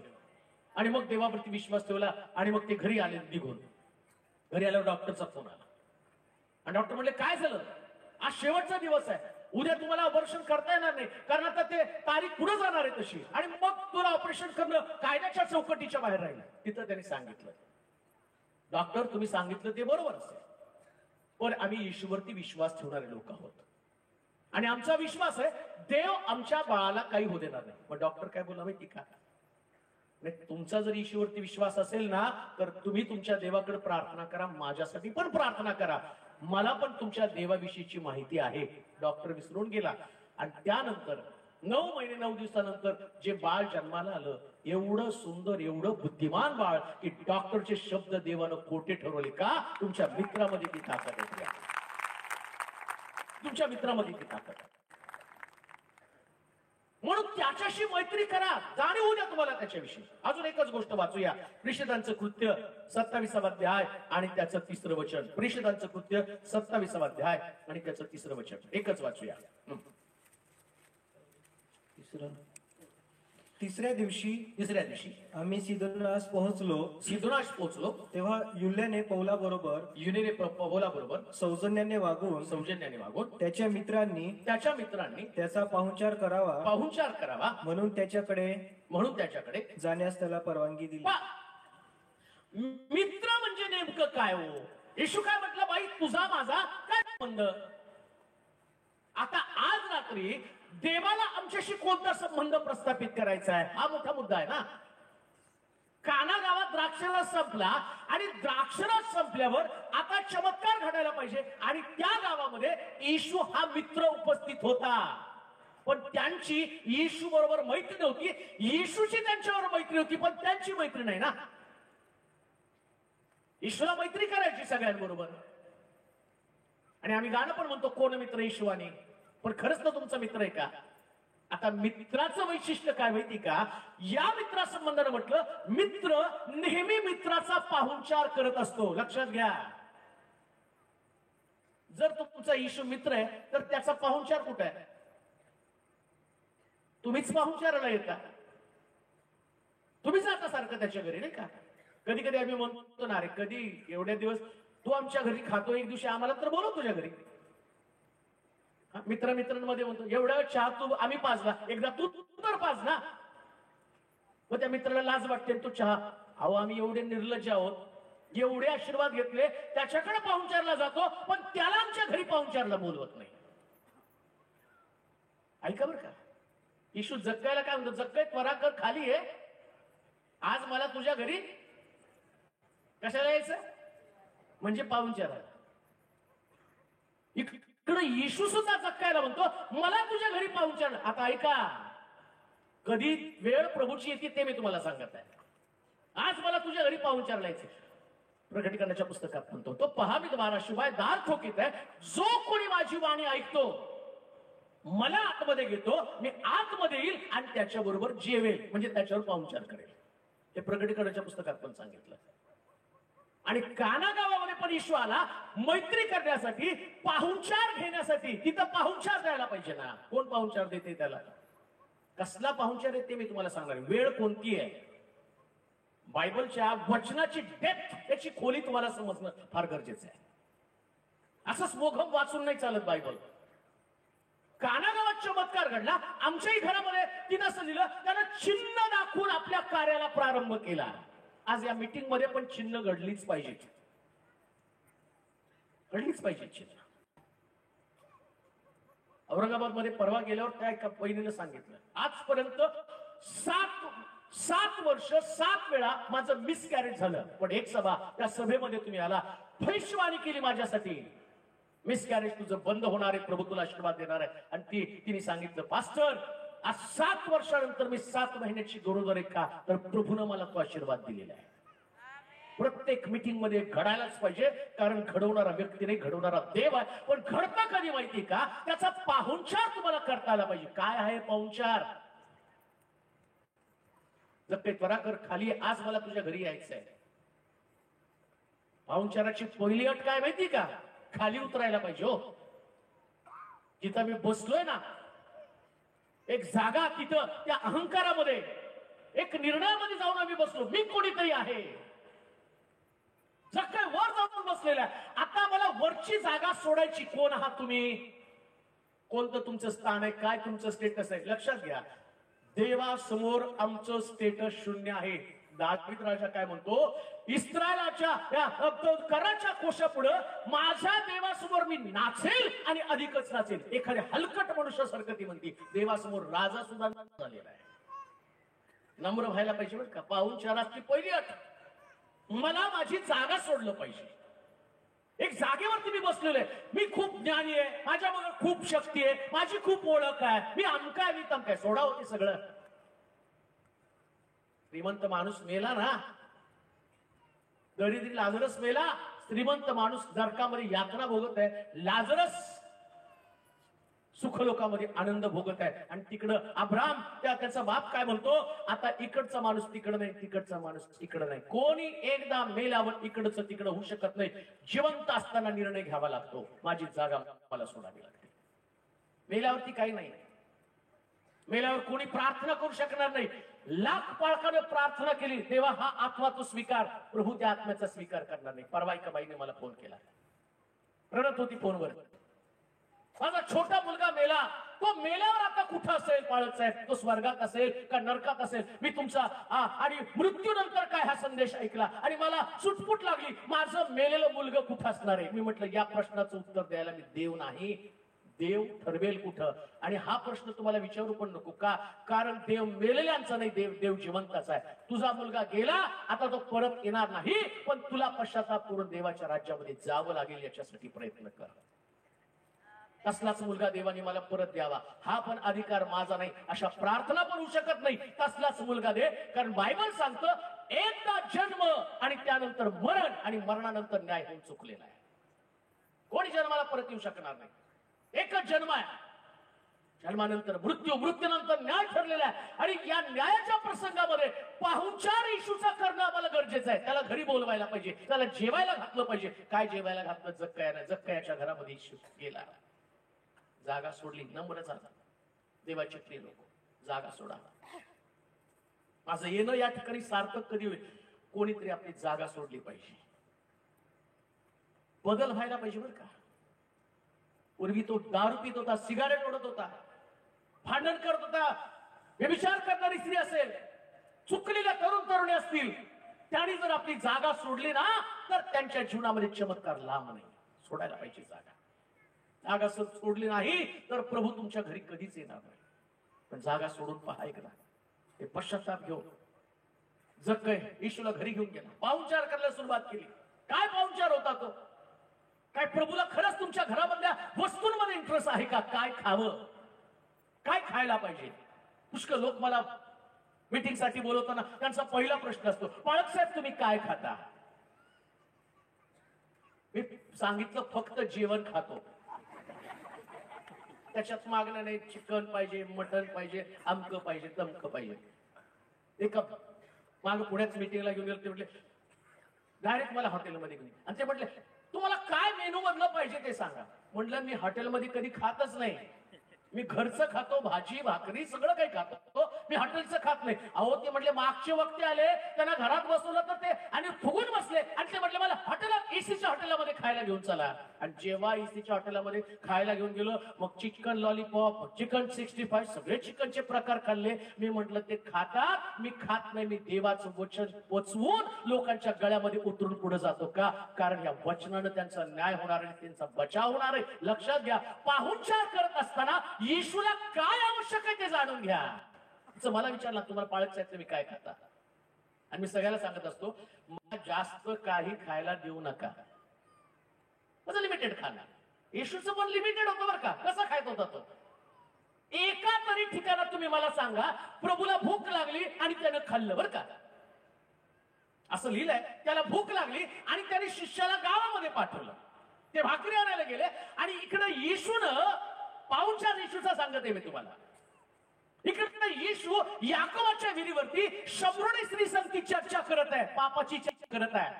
आणि मग देवावरती विश्वास ठेवला आणि मग ते घरी आले. निघून घरी आल्यावर डॉक्टरचा फोन आला आणि डॉक्टर म्हणले, काय झालं? आज शेवटचा दिवस आहे, उद्या तुम्हाला ऑपरेशन करता येणार नाही, कारण आता ते तारीख पुढे जाणार आहे तशी, आणि मग तुला ऑपरेशन करणं कायद्याच्या चौकटीच्या बाहेर राहील. तिथं त्यांनी सांगितलं, डॉक्टर तुम्ही सांगितलं ते बरोबर असेल, पण आम्ही येशूवरती विश्वास ठेवणारे लोक आहोत आणि आमचा विश्वास आहे देव आमच्या बाळाला काही होऊ देणार नाही. मग डॉक्टर काय बोला माहिती का, तुमचा जर येशूवरती विश्वास असेल ना तर तुम्ही तुमच्या देवाकडे प्रार्थना करा, माझ्यासाठी पण प्रार्थना करा, मला पण तुमच्या देवाविषयीची माहिती आहे. डॉक्टर विसरून गेला आणि त्यानंतर 9 महिने 9 दिवसानंतर जे बाळ जन्माला आलं, एवढं सुंदर, एवढं बुद्धिमान बाळ की डॉक्टरचे शब्द देवानं खोटे ठरवले. का? तुमच्या मित्रामध्ये ती ताकद आहे, तुमच्या मित्रामध्ये ती ताकद आहे. म्हणून त्याच्याशी मैत्री करा, जाणीव होऊ द्या तुम्हाला त्याच्याविषयी. अजून एकच गोष्ट वाचूया, प्रेषितांचं कृत्य 27वा अध्याय आणि त्याचं 3रं वचन. प्रेषितांचं कृत्य 27वा अध्याय आणि त्याचं 3रं वचन एकच वाचूया. तिसऱ्या दिवशी आम्ही सिदोनास पोहोचलो. तेव्हा युल्याने पौलाबरोबर सौजन्याने वागून त्याच्या मित्रांनी त्याचा पाहुणचार करावा म्हणून त्याच्याकडे जाण्यास त्याला परवानगी दिली. मित्र म्हणजे नेमकं काय हो? येशू काय म्हटलं, बाई तुझा माझा काय संबंध? आता आज रात्री देवाला आमच्याशी कोणता संबंध प्रस्थापित करायचा आहे, हा मोठा मुद्दा आहे ना. काना गावात द्राक्षरस संपला आणि द्राक्षरस संपल्यावर आता चमत्कार घडायला पाहिजे, आणि त्या गावामध्ये येशू हा मित्र उपस्थित होता. पण त्यांची येशू बरोबर मैत्री नव्हती, येशूची त्यांच्यावर मैत्री होती, पण त्यांची मैत्री नाही ना. येशूला मैत्री करायची सगळ्यांबरोबर, आणि आम्ही गाणं पण म्हणतो, कोण मित्र येशूवाने. पण खरंच तो तुमचा मित्र आहे का? आता मित्राचं वैशिष्ट्य काय माहिती का? या मित्रासंबंधानं म्हटलं, मित्र नेहमी मित्राचा पाहुणचार करत असतो. लक्षात घ्या, जर तो तुमचा येशू मित्र आहे तर त्याचा पाहुणचार कुठे आहे? तुम्हीच पाहुणचाराला येता, तुम्ही जाता सारखं त्याच्या घरी, नाही का? कधी कधी आम्ही म्हणतो ना, रे कधी एवढ्या दिवस तू आमच्या घरी खातो, एक दिवशी आम्हाला तर बोलव तुझ्या घरी. मित्रांमध्ये म्हणतो एवढा चहा तू आम्ही पाजला, एकदा तू तर पाज ना. मग त्या मित्राला लाज वाटते, तो चहा, अहो आम्ही एवढे निर्लज्ज आहोत, एवढे आशीर्वाद घेतले, त्याच्याकडे पाहुणचारला जातो पण त्याला आमच्या घरी पाहुणचारला बोलवत नाही. ऐका बरं का, येशू जक्कायला काय म्हणतो, जक्काय त्वरा कर, खाली आहे, आज मला तुझ्या घरी कशाला यायचं, म्हणजे पाहुणचाराला. इकडे येशू सुद्धा जक्कायला म्हणतो मला तुझ्या घरी पाहुणचार. आता ऐका, कधी वेळ प्रभूची येते ते मी तुम्हाला सांगत आहे. आज मला तुझ्या घरी पाहुणचारला यायचं. प्रकटीकरणाच्या पुस्तकात म्हणतो, तो पहा मी तुम्हाला शिवाय दार ठोकीत आहे, जो कोणी माझी वाणी ऐकतो मला आतमध्ये घेतो, मी आतमध्ये येईल आणि त्याच्या बरोबर जेवेल, म्हणजे त्याच्यावर पाहुणचार करेल. हे प्रकटीकरणाच्या पुस्तकात पण सांगितलं. आणि काना गावामध्ये पण येशू आला मैत्री करण्यासाठी, पाहुणचार घेण्यासाठी. तिथं पाहुणचार द्यायला पाहिजे ना. कोण पाहुणचार देते त्याला, कसला पाहुणचार आहे ते मी तुम्हाला सांगणार. वेळ कोणती आहे, बायबलच्या वचनाची डेप्थ, याची खोली तुम्हाला समजणं फार गरजेचं आहे. असं स्मोघम वाचून नाही चालत बायबल. कानागावात चमत्कार घडला, आमच्याही घरामध्ये तिनं असं लिहिलं, त्यानं चिन्ह दाखवून आपल्या कार्याला प्रारंभ केला. आज या मीटिंग मध्ये पण चिन्ह घडलीच पाहिजे, घडलीच पाहिजे चिन्ह. औरंगाबाद मध्ये परवा गेल्यावर त्या एका बहिणीनं सांगितलं, आजपर्यंत सात वर्ष 7 वेळा माझं मिसकॅरेज झालं, पण एक सभा, त्या सभेमध्ये तुम्ही आला, भविष्यवाणी केली माझ्यासाठी, मिसकॅरेज तुझं बंद होणार आहे, प्रभू तुला आशीर्वाद देणार आहे. आणि तिने सांगितलं, पास्टर आज 7 वर्षानंतर मी 7 महिन्याची गरोदर आहे का, तर प्रभूनं मला तो आशीर्वाद दिलेला आहे. प्रत्येक मीटिंग मध्ये घडायलाच पाहिजे, कारण घडवणारा व्यक्ती नाही, घडवणारा देव आहे. पण घडतं कधी माहिती का, त्याचा पाहुणचार तुम्हाला करता आला पाहिजे. काय आहे पाहुणचार, जर ते त्वरा कर, खाली आज मला तुझ्या घरी यायचं आहे. पाहुणचाराची पहिली अट काय माहिती का, खाली उतरायला पाहिजे. हो, जिथं मी बसलोय ना, एक जागा, तिथं त्या अहंकारामध्ये, एक निर्णयामध्ये जाऊन आम्ही बसलो, मी कोणीतरी आहे. जग काय वर जाऊन बसलेला आहे, आता मला वरची जागा सोडायची. कोण आहात तुम्ही, कोणतं तुमचं स्थान आहे, काय तुमचं स्टेटस आहे. लक्षात घ्या, देवासमोर आमचं स्टेटस शून्य आहे. दावीद राजा काय म्हणतो, इस्रायलाच्या या कराच्या कोशापुढे माझ्या देवासमोर मी नाचेल आणि अधिकच नाचेल. एखाद्या हलकट मनुष्यासारखं ती म्हणते, देवासमोर राजा सुद्धा झालेला आहे. नम्र व्हायला पाहिजे बरं का. पाहुणचाराची पहिली अट, मला माझी जागा सोडलं पाहिजे. एक जागेवरती मी बसलेलो आहे, मी खूप ज्ञानी आहे, माझ्या मग खूप शक्ती आहे, माझी खूप ओळख आहे, मी अमकाय मी तमकाय, सोडा होते सगळं. श्रीमंत माणूस मेला ना, दरिद्री लाजरस मेला, श्रीमंत माणूस नरकामध्ये यातना भोगत आहे, लाजरस सुखलोकामध्ये आनंद भोगत आहे. आणि तिकडं अब्राम, त्याचा बाप काय म्हणतो, आता इकडचा माणूस तिकडं नाही, तिकडचा माणूस इकडं नाही. कोणी एकदा मेल्यावर इकडचं तिकडं होऊ शकत नाही. जिवंत असताना निर्णय घ्यावा लागतो, माझी जागा मला सोडावी लागते. मेल्यावरती काही नाही, मेल्यावर कोणी प्रार्थना करू शकणार नाही. लाख पाळकानं प्रार्थना केली, देवा हा आत्मा तू स्वीकार, प्रभू त्या आत्म्याचा स्वीकार करणार नाही. परवा एका बाईने मला फोन केला, रडत होती फोनवर, माझा छोटा मुलगा मेला, तो मेल्यावर आता कुठं असेल पाळक साहेब, तो स्वर्गात असेल का नरकात असेल, मी तुमचा आणि मृत्यूनंतर काय हा संदेश ऐकला आणि मला सुटफुट लागली, माझं मेलेलं मुलगा कुठं असणार आहे. मी म्हटलं या प्रश्नाचं उत्तर द्यायला मी देव नाही, देव ठरवेल कुठं. आणि हा प्रश्न तुम्हाला विचारू पण नको का, कारण देव मेलेल्यांचा नाही, देव जिवंताचा आहे. तुझा मुलगा गेला, आता तो परत येणार नाही, पण तुला पश्चाताप करून देवाच्या राज्यामध्ये जावं लागेल, याच्यासाठी प्रयत्न कर. तसलाच मुलगा देवाने मला परत द्यावा, हा पण अधिकार माझा नाही, अशा प्रार्थना पण होऊ शकत नाही. तसलाच मुलगा दे, कारण बायबल सांगतं एकदा जन्म आणि त्यानंतर मरण, आणि मरणानंतर न्याय होऊन चुकलेला आहे. कोणी जन्माला परत येऊ शकणार नाही, एकच जन्म आहे, जन्मानंतर मृत्यू, मृत्यूनंतर न्याय ठरलेला आहे. आणि या न्यायाच्या प्रसंगामध्ये पाहुणचार येशूचा करणं आम्हाला गरजेचं आहे. त्याला घरी बोलवायला पाहिजे, त्याला जेवायला घातलं पाहिजे. काय जेवायला घातलं, जक्कयाला, जक्कयाच्या घरामध्ये येशू गेला, जागा सोडली. नम्र झाला, देवाचे प्रिय लोक, जागा सोडा. माझं येणं या ठिकाणी सार्थक कधी होईल, कोणीतरी आपली जागा सोडली पाहिजे. बदल व्हायला पाहिजे बरं का. पूर्वी तो दारू पित होता, सिगारेट ओढत होता, भांडण करत होता, व्यभिचार करणारी स्त्री असेल, चुकलेल्या तरुण तरुणी असतील, त्यांनी जर आपली जागा सोडली ना तर त्यांच्या जीवनामध्ये चमत्कार लांब नाही. सोडायला पाहिजे जागा. जागा सोडली नाही तर प्रभू तुमच्या घरी कधीच येणार नाही. पण जागा सोडून पहा एकदा. ते पश्चाताप घेऊन जर काय येशूला घरी घेऊन गेला, पाहुणचार करायला सुरुवात केली. काय पाहुणचार होता तो? काय प्रभूला खरंच तुमच्या घरामधल्या वस्तूंमध्ये इंटरेस्ट आहे का? काय खावं, काय खायला पाहिजे? पुष्कळ लोक मला मीटिंग साठी बोलवताना त्यांचा पहिला प्रश्न असतो, पाळक साहेब तुम्ही काय खाता? मी सांगितलं फक्त जेवण खातो. त्याच्यात मागणं नाही, चिकन पाहिजे, मटन पाहिजे, आमकं पाहिजे, तमकं पाहिजे. एका माग पुण्याच मीटिंगला घेऊन गेलो, ते म्हटले डायरेक्ट मला हॉटेलमध्ये घेऊन, आणि ते म्हटले तुम्हाला काय मेनू मधलं पाहिजे ते सांगा. म्हटलं मी हॉटेलमध्ये कधी खातच नाही, मी घरचं खातो, भाजी भाकरी सगळं काही खातो, मी हॉटेलचं खात नाही. अहो ते म्हटले मागचे वक्ते आले, त्यांना घरात बसवलं तर ते आणि फुगून बसले, आणि ते म्हटले मला हॉटेलात एसीच्या हॉटेलमध्ये खायला घेऊन चला. आणि जेव्हा एसीच्या हॉटेलमध्ये खायला घेऊन गेलो, मग चिकन लॉलीपॉप, चिकन 65 सगळे चिकनचे प्रकार खाल्ले. मी म्हटलं ते खातात, मी खात नाही. मी देवाचं वचन पोचवून लोकांच्या गळ्यामध्ये उतरून पुढे जातो का? कारण या वचनानं त्यांचा न्याय होणार आहे, त्यांचा बचाव होणार आहे. लक्षात घ्या, पाहुणचार करत असताना येशूला काय आवश्यक आहे ते जाणून घ्या. मला विचारलं तुम्हाला पाळक साहेब तुम्ही काय खाता, आणि मी सगळ्याला सांगत असतो मला जास्त काही खायला देऊ नका, माझं लिमिटेड खाणं. येशूचं पण लिमिटेड होतं बरं का. कसं खायत होता तो? एका तरी ठिकाणात तुम्ही मला सांगा प्रभूला भूक लागली आणि त्यानं खाल्लं बरं का. असं लिहिलंय, त्याला भूक लागली आणि त्याने शिष्याला गावामध्ये पाठवलं, ते भाकरी आणायला गेले, आणि इकडे येशूनं पाहुणचार येशूचा सांगते मी तुम्हाला. इकडे येशू याकोबाच्या विहिरीवरती शंभरोनी स्त्री संगती चर्चा करत आहे, पापाची चर्चा करत आहे.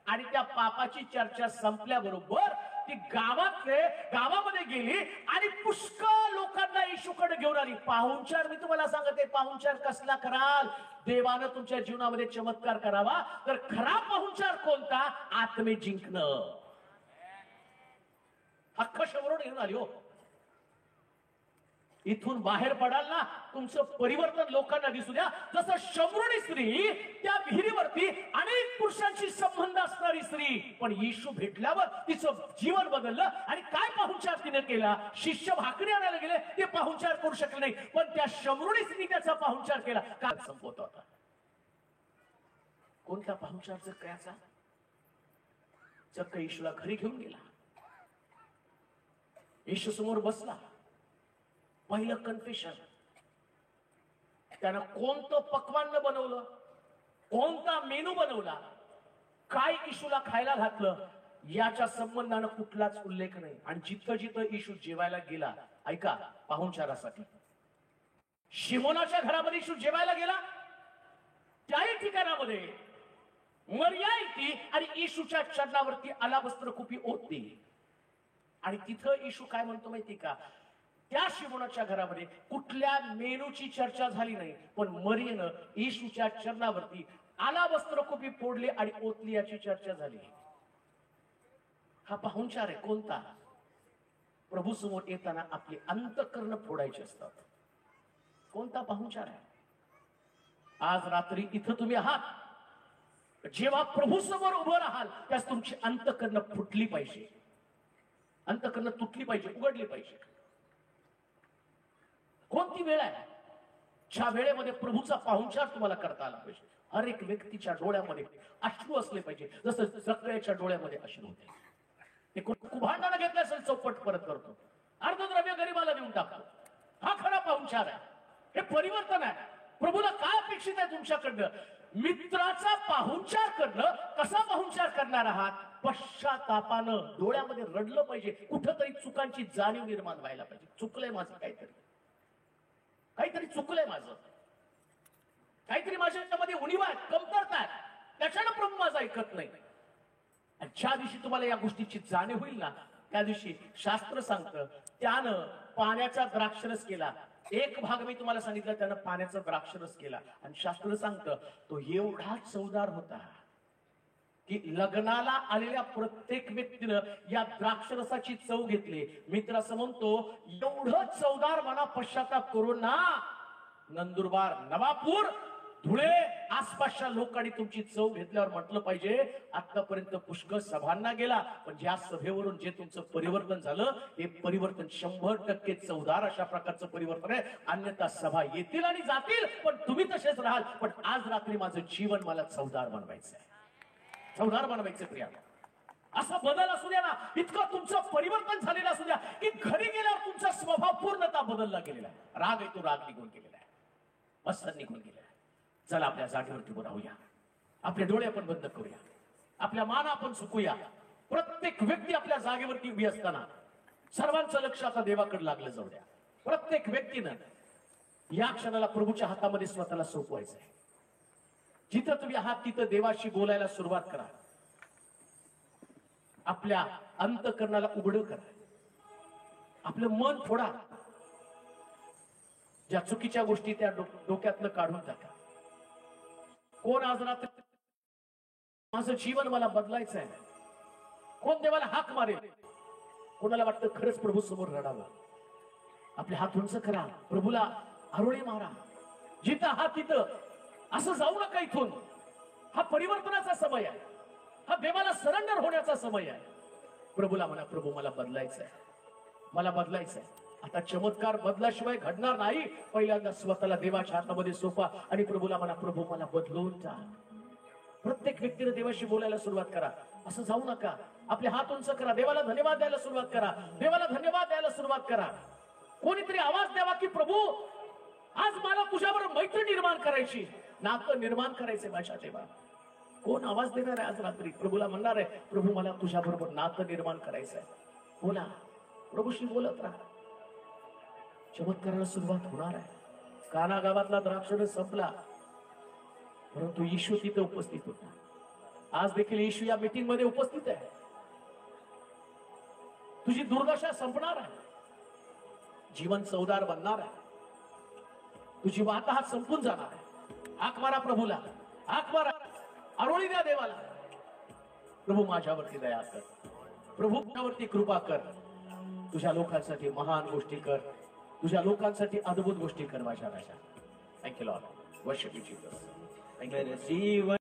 आणि त्या पापाची चर्चा संपल्याबरोबर ती गावामध्ये गेली आणि पुष्कळ लोकांना येशूकडे घेऊन आली. पाहुणचार मी तुम्हाला सांगते, पाहुणचार कसला कराल? देवानं तुमच्या जीवनामध्ये चमत्कार करावा तर खरा पाहुणचार कोणता? आत्मे जिंकणं. अख्खं शंभरोनी घेऊन आली हो. इथून बाहेर पडाल ना, तुमचं परिवर्तन लोकांना दिसू द्या. जसं शंभरोनी स्त्री, त्या विहिरीवरती अनेक पुरुषांशी संबंध असणारी स्त्री, पण येशू भेटल्यावर तिचं जीवन बदललं. आणि काय पाहुणचार तिने केला? शिष्य भाकरी आणायला गेले, ते पाहुणचार करू शकले नाही, पण त्या शंभरोनी स्त्री त्याचा पाहुणचार केला. काय संपवत होता? कोणता पाहुणचार? जक्कयाचा. जक्कया येशूला घरी घेऊन गेला, येशू समोर बसला. पहिलं कन्फेशन, त्यानं कोणतं पक्वान बनवलं, कोणता मेनू बनवला, काय येशूला खायला घातलं, याच्या संबंधानं कुठलाच उल्लेख नाही. आणि जिथं जिथं येशू जेवायला गेला, ऐका, पाहुणचारासाठी. शिमोनाच्या घरामध्ये येशू जेवायला गेला, त्याही ठिकाणामध्ये मरिया येते आणि येशूच्या चरणावरती अलाबस्त्र कुपी ओतते. आणि तिथं येशू काय म्हणतो माहिती का? त्या शिमोनाच्या घरामध्ये कुठल्या मेनूची चर्चा झाली नाही, पण मरियेनं येशूच्या चरणावरती अलाबस्त्र कुपी फोडली आणि ओतली याची चर्चा झाली. हा पाहुणचार आहे. कोणता? प्रभू समोर येताना आपले अंतःकरण फोडायचे असतात. कोणता पाहुणचार आहे? आज रात्री इथं तुम्ही आहात, जेव्हा प्रभू समोर उभं राहाल त्यास तुमची अंतःकरण फुटली पाहिजे, अंतःकरण तुटली पाहिजे, उघडली पाहिजे. कोणती वेळ आहे ज्या वेळेमध्ये प्रभूचा पाहुणचार तुम्हाला करता आला पाहिजे? हर एक व्यक्तीच्या डोळ्यामध्ये अश्रू असले पाहिजे, जसं जक्कयाच्या डोळ्यामध्ये अश्रू होते. ते कुभांडानं घेतलं असेल चौपट परत करतो, अर्धद्रव्य गरीबाला देऊन टाकतो. हा खरा पाहुणचार आहे, हे परिवर्तन आहे. प्रभूला काय अपेक्षित आहे तुमच्याकडनं? मित्राचा पाहुणचार करणं. कसा पाहुणचार करणार आहात? पश्चातापानं, डोळ्यामध्ये रडलं पाहिजे, कुठंतरी चुकांची जाणीव निर्माण व्हायला पाहिजे. चुकलंय माझं काहीतरी चुकलंय माझं, काहीतरी माझ्यामध्ये उणीवा आहेत, कमतरता आहेत, त्याच्यानं प्रभू माझा ऐकत नाही. आणि ज्या दिवशी तुम्हाला या गोष्टीची जाणीव होईल ना, त्या दिवशी शास्त्र सांगतं त्यानं पाण्याचा द्राक्षरस केला. एक भाग मी तुम्हाला सांगितलं, त्यानं पाण्याचा द्राक्षरस केला. आणि शास्त्र सांगतं तो एवढा चवदार होता, की लग्नाला आलेल्या प्रत्येक व्यक्तीनं या द्राक्षरसाची चव घेतली. मित्र असं म्हणतो, एवढं चवदार मना पश्चाताप करून ना नंदुरबार, नवापूर, धुळे आसपासच्या लोकांनी तुमची चव घेतल्यावर म्हटलं पाहिजे आतापर्यंत पुष्कळ सभांना गेला, पण ज्या सभेवरून जे तुमचं परिवर्तन झालं हे परिवर्तन 100% चवदार अशा प्रकारचं परिवर्तन आहे. अन्यथा सभा येतील आणि जातील, पण तुम्ही तसेच राहाल. पण आज रात्री माझं जीवन मला चवदार बनवायचं आहे, चवदार बनवायचं प्रिया. असा बदल असू द्या ना, इतकं तुमचं परिवर्तन झालेलं असू द्या की घरी गेल्यावर तुमचा स्वभाव पूर्णतः बदलला गेलेला आहे. राग आहे तो राग निघून गेलेला आहे, मस्त निघून गेलेला आहे. चला आपल्या जागेवरती उभं राहूया, आपले डोळे आपण बंद करूया, आपल्या मान आपण सुकूया. प्रत्येक व्यक्ती आपल्या जागेवरती उभी असताना सर्वांचं लक्ष आता देवाकडे लागलं जाऊ द्या. प्रत्येक व्यक्तीनं या क्षणाला प्रभूच्या हातामध्ये स्वतःला सोपवायचं आहे. जिथं तुम्ही आहात तिथं देवाशी बोलायला सुरुवात करा. आपल्या अंतःकरणाला उघडं करा, आपलं मन फोडा. ज्या चुकीच्या गोष्टी त्या डोक्यातनं काढून टाका. कोण आज रात्री माझं जीवन मला बदलायचं आहे, कोण देवाला हाक मारेल, कोणाला वाटतं खरंच प्रभू समोर रडावं, आपले हात उंच करा, प्रभूला आरोळी मारा. जिथं आहात तिथं असं जाऊ नका. इथून हा परिवर्तनाचा समय आहे, हा देवाला सरेंडर होण्याचा समय आहे. प्रभूला म्हणा, प्रभू मला बदलायचं आहे, मला बदलायचं आहे. आता चमत्कार बदलाशिवाय घडणार नाही. पहिल्यांदा स्वतःला देवाच्या हातामध्ये सोपा आणि प्रभूला म्हणा, प्रभू मला बदलून टाक. प्रत्येक व्यक्तीने देवाशी बोलायला सुरुवात करा. असं जाऊ नका. आपले हात उंच करा, देवाला धन्यवाद द्यायला सुरुवात करा, देवाला धन्यवाद द्यायला सुरुवात करा. कोणीतरी आवाज द्यावा की प्रभू आज मला तुझ्याबरोबर मैत्री निर्माण करायची, नातं निर्माण करायचे माझ्या देवा. कोण आवाज देणार आहे आज रात्री? प्रभूला म्हणणार आहे, प्रभू मला तुझ्याबरोबर नातं निर्माण करायचं आहे. बोला, प्रभूशी बोलत राहा. चमत्काराला सुरुवात होणार आहे. काना गावातला द्राक्षरस संपला, परंतु येशू तिथे उपस्थित होता. आज देखील येशू या मीटिंग मध्ये उपस्थित आहे. तुझी दुर्दशा संपणार आहे, जीवन चवदार बनणार आहे, तुझी वाताहत संपून जाणार आहे. हाक मारा प्रभूला, हाक मारा, आरोळी द्या देवाला. प्रभू माझ्यावरती दया कर, प्रभू माझ्यावरती कृपा कर. तुझ्या लोकांसाठी महान गोष्टी कर, तुझ्या लोकांसाठी अद्भुत गोष्टी कर माझ्या राजा. Thank you lord. Worship you Jesus. Thank you.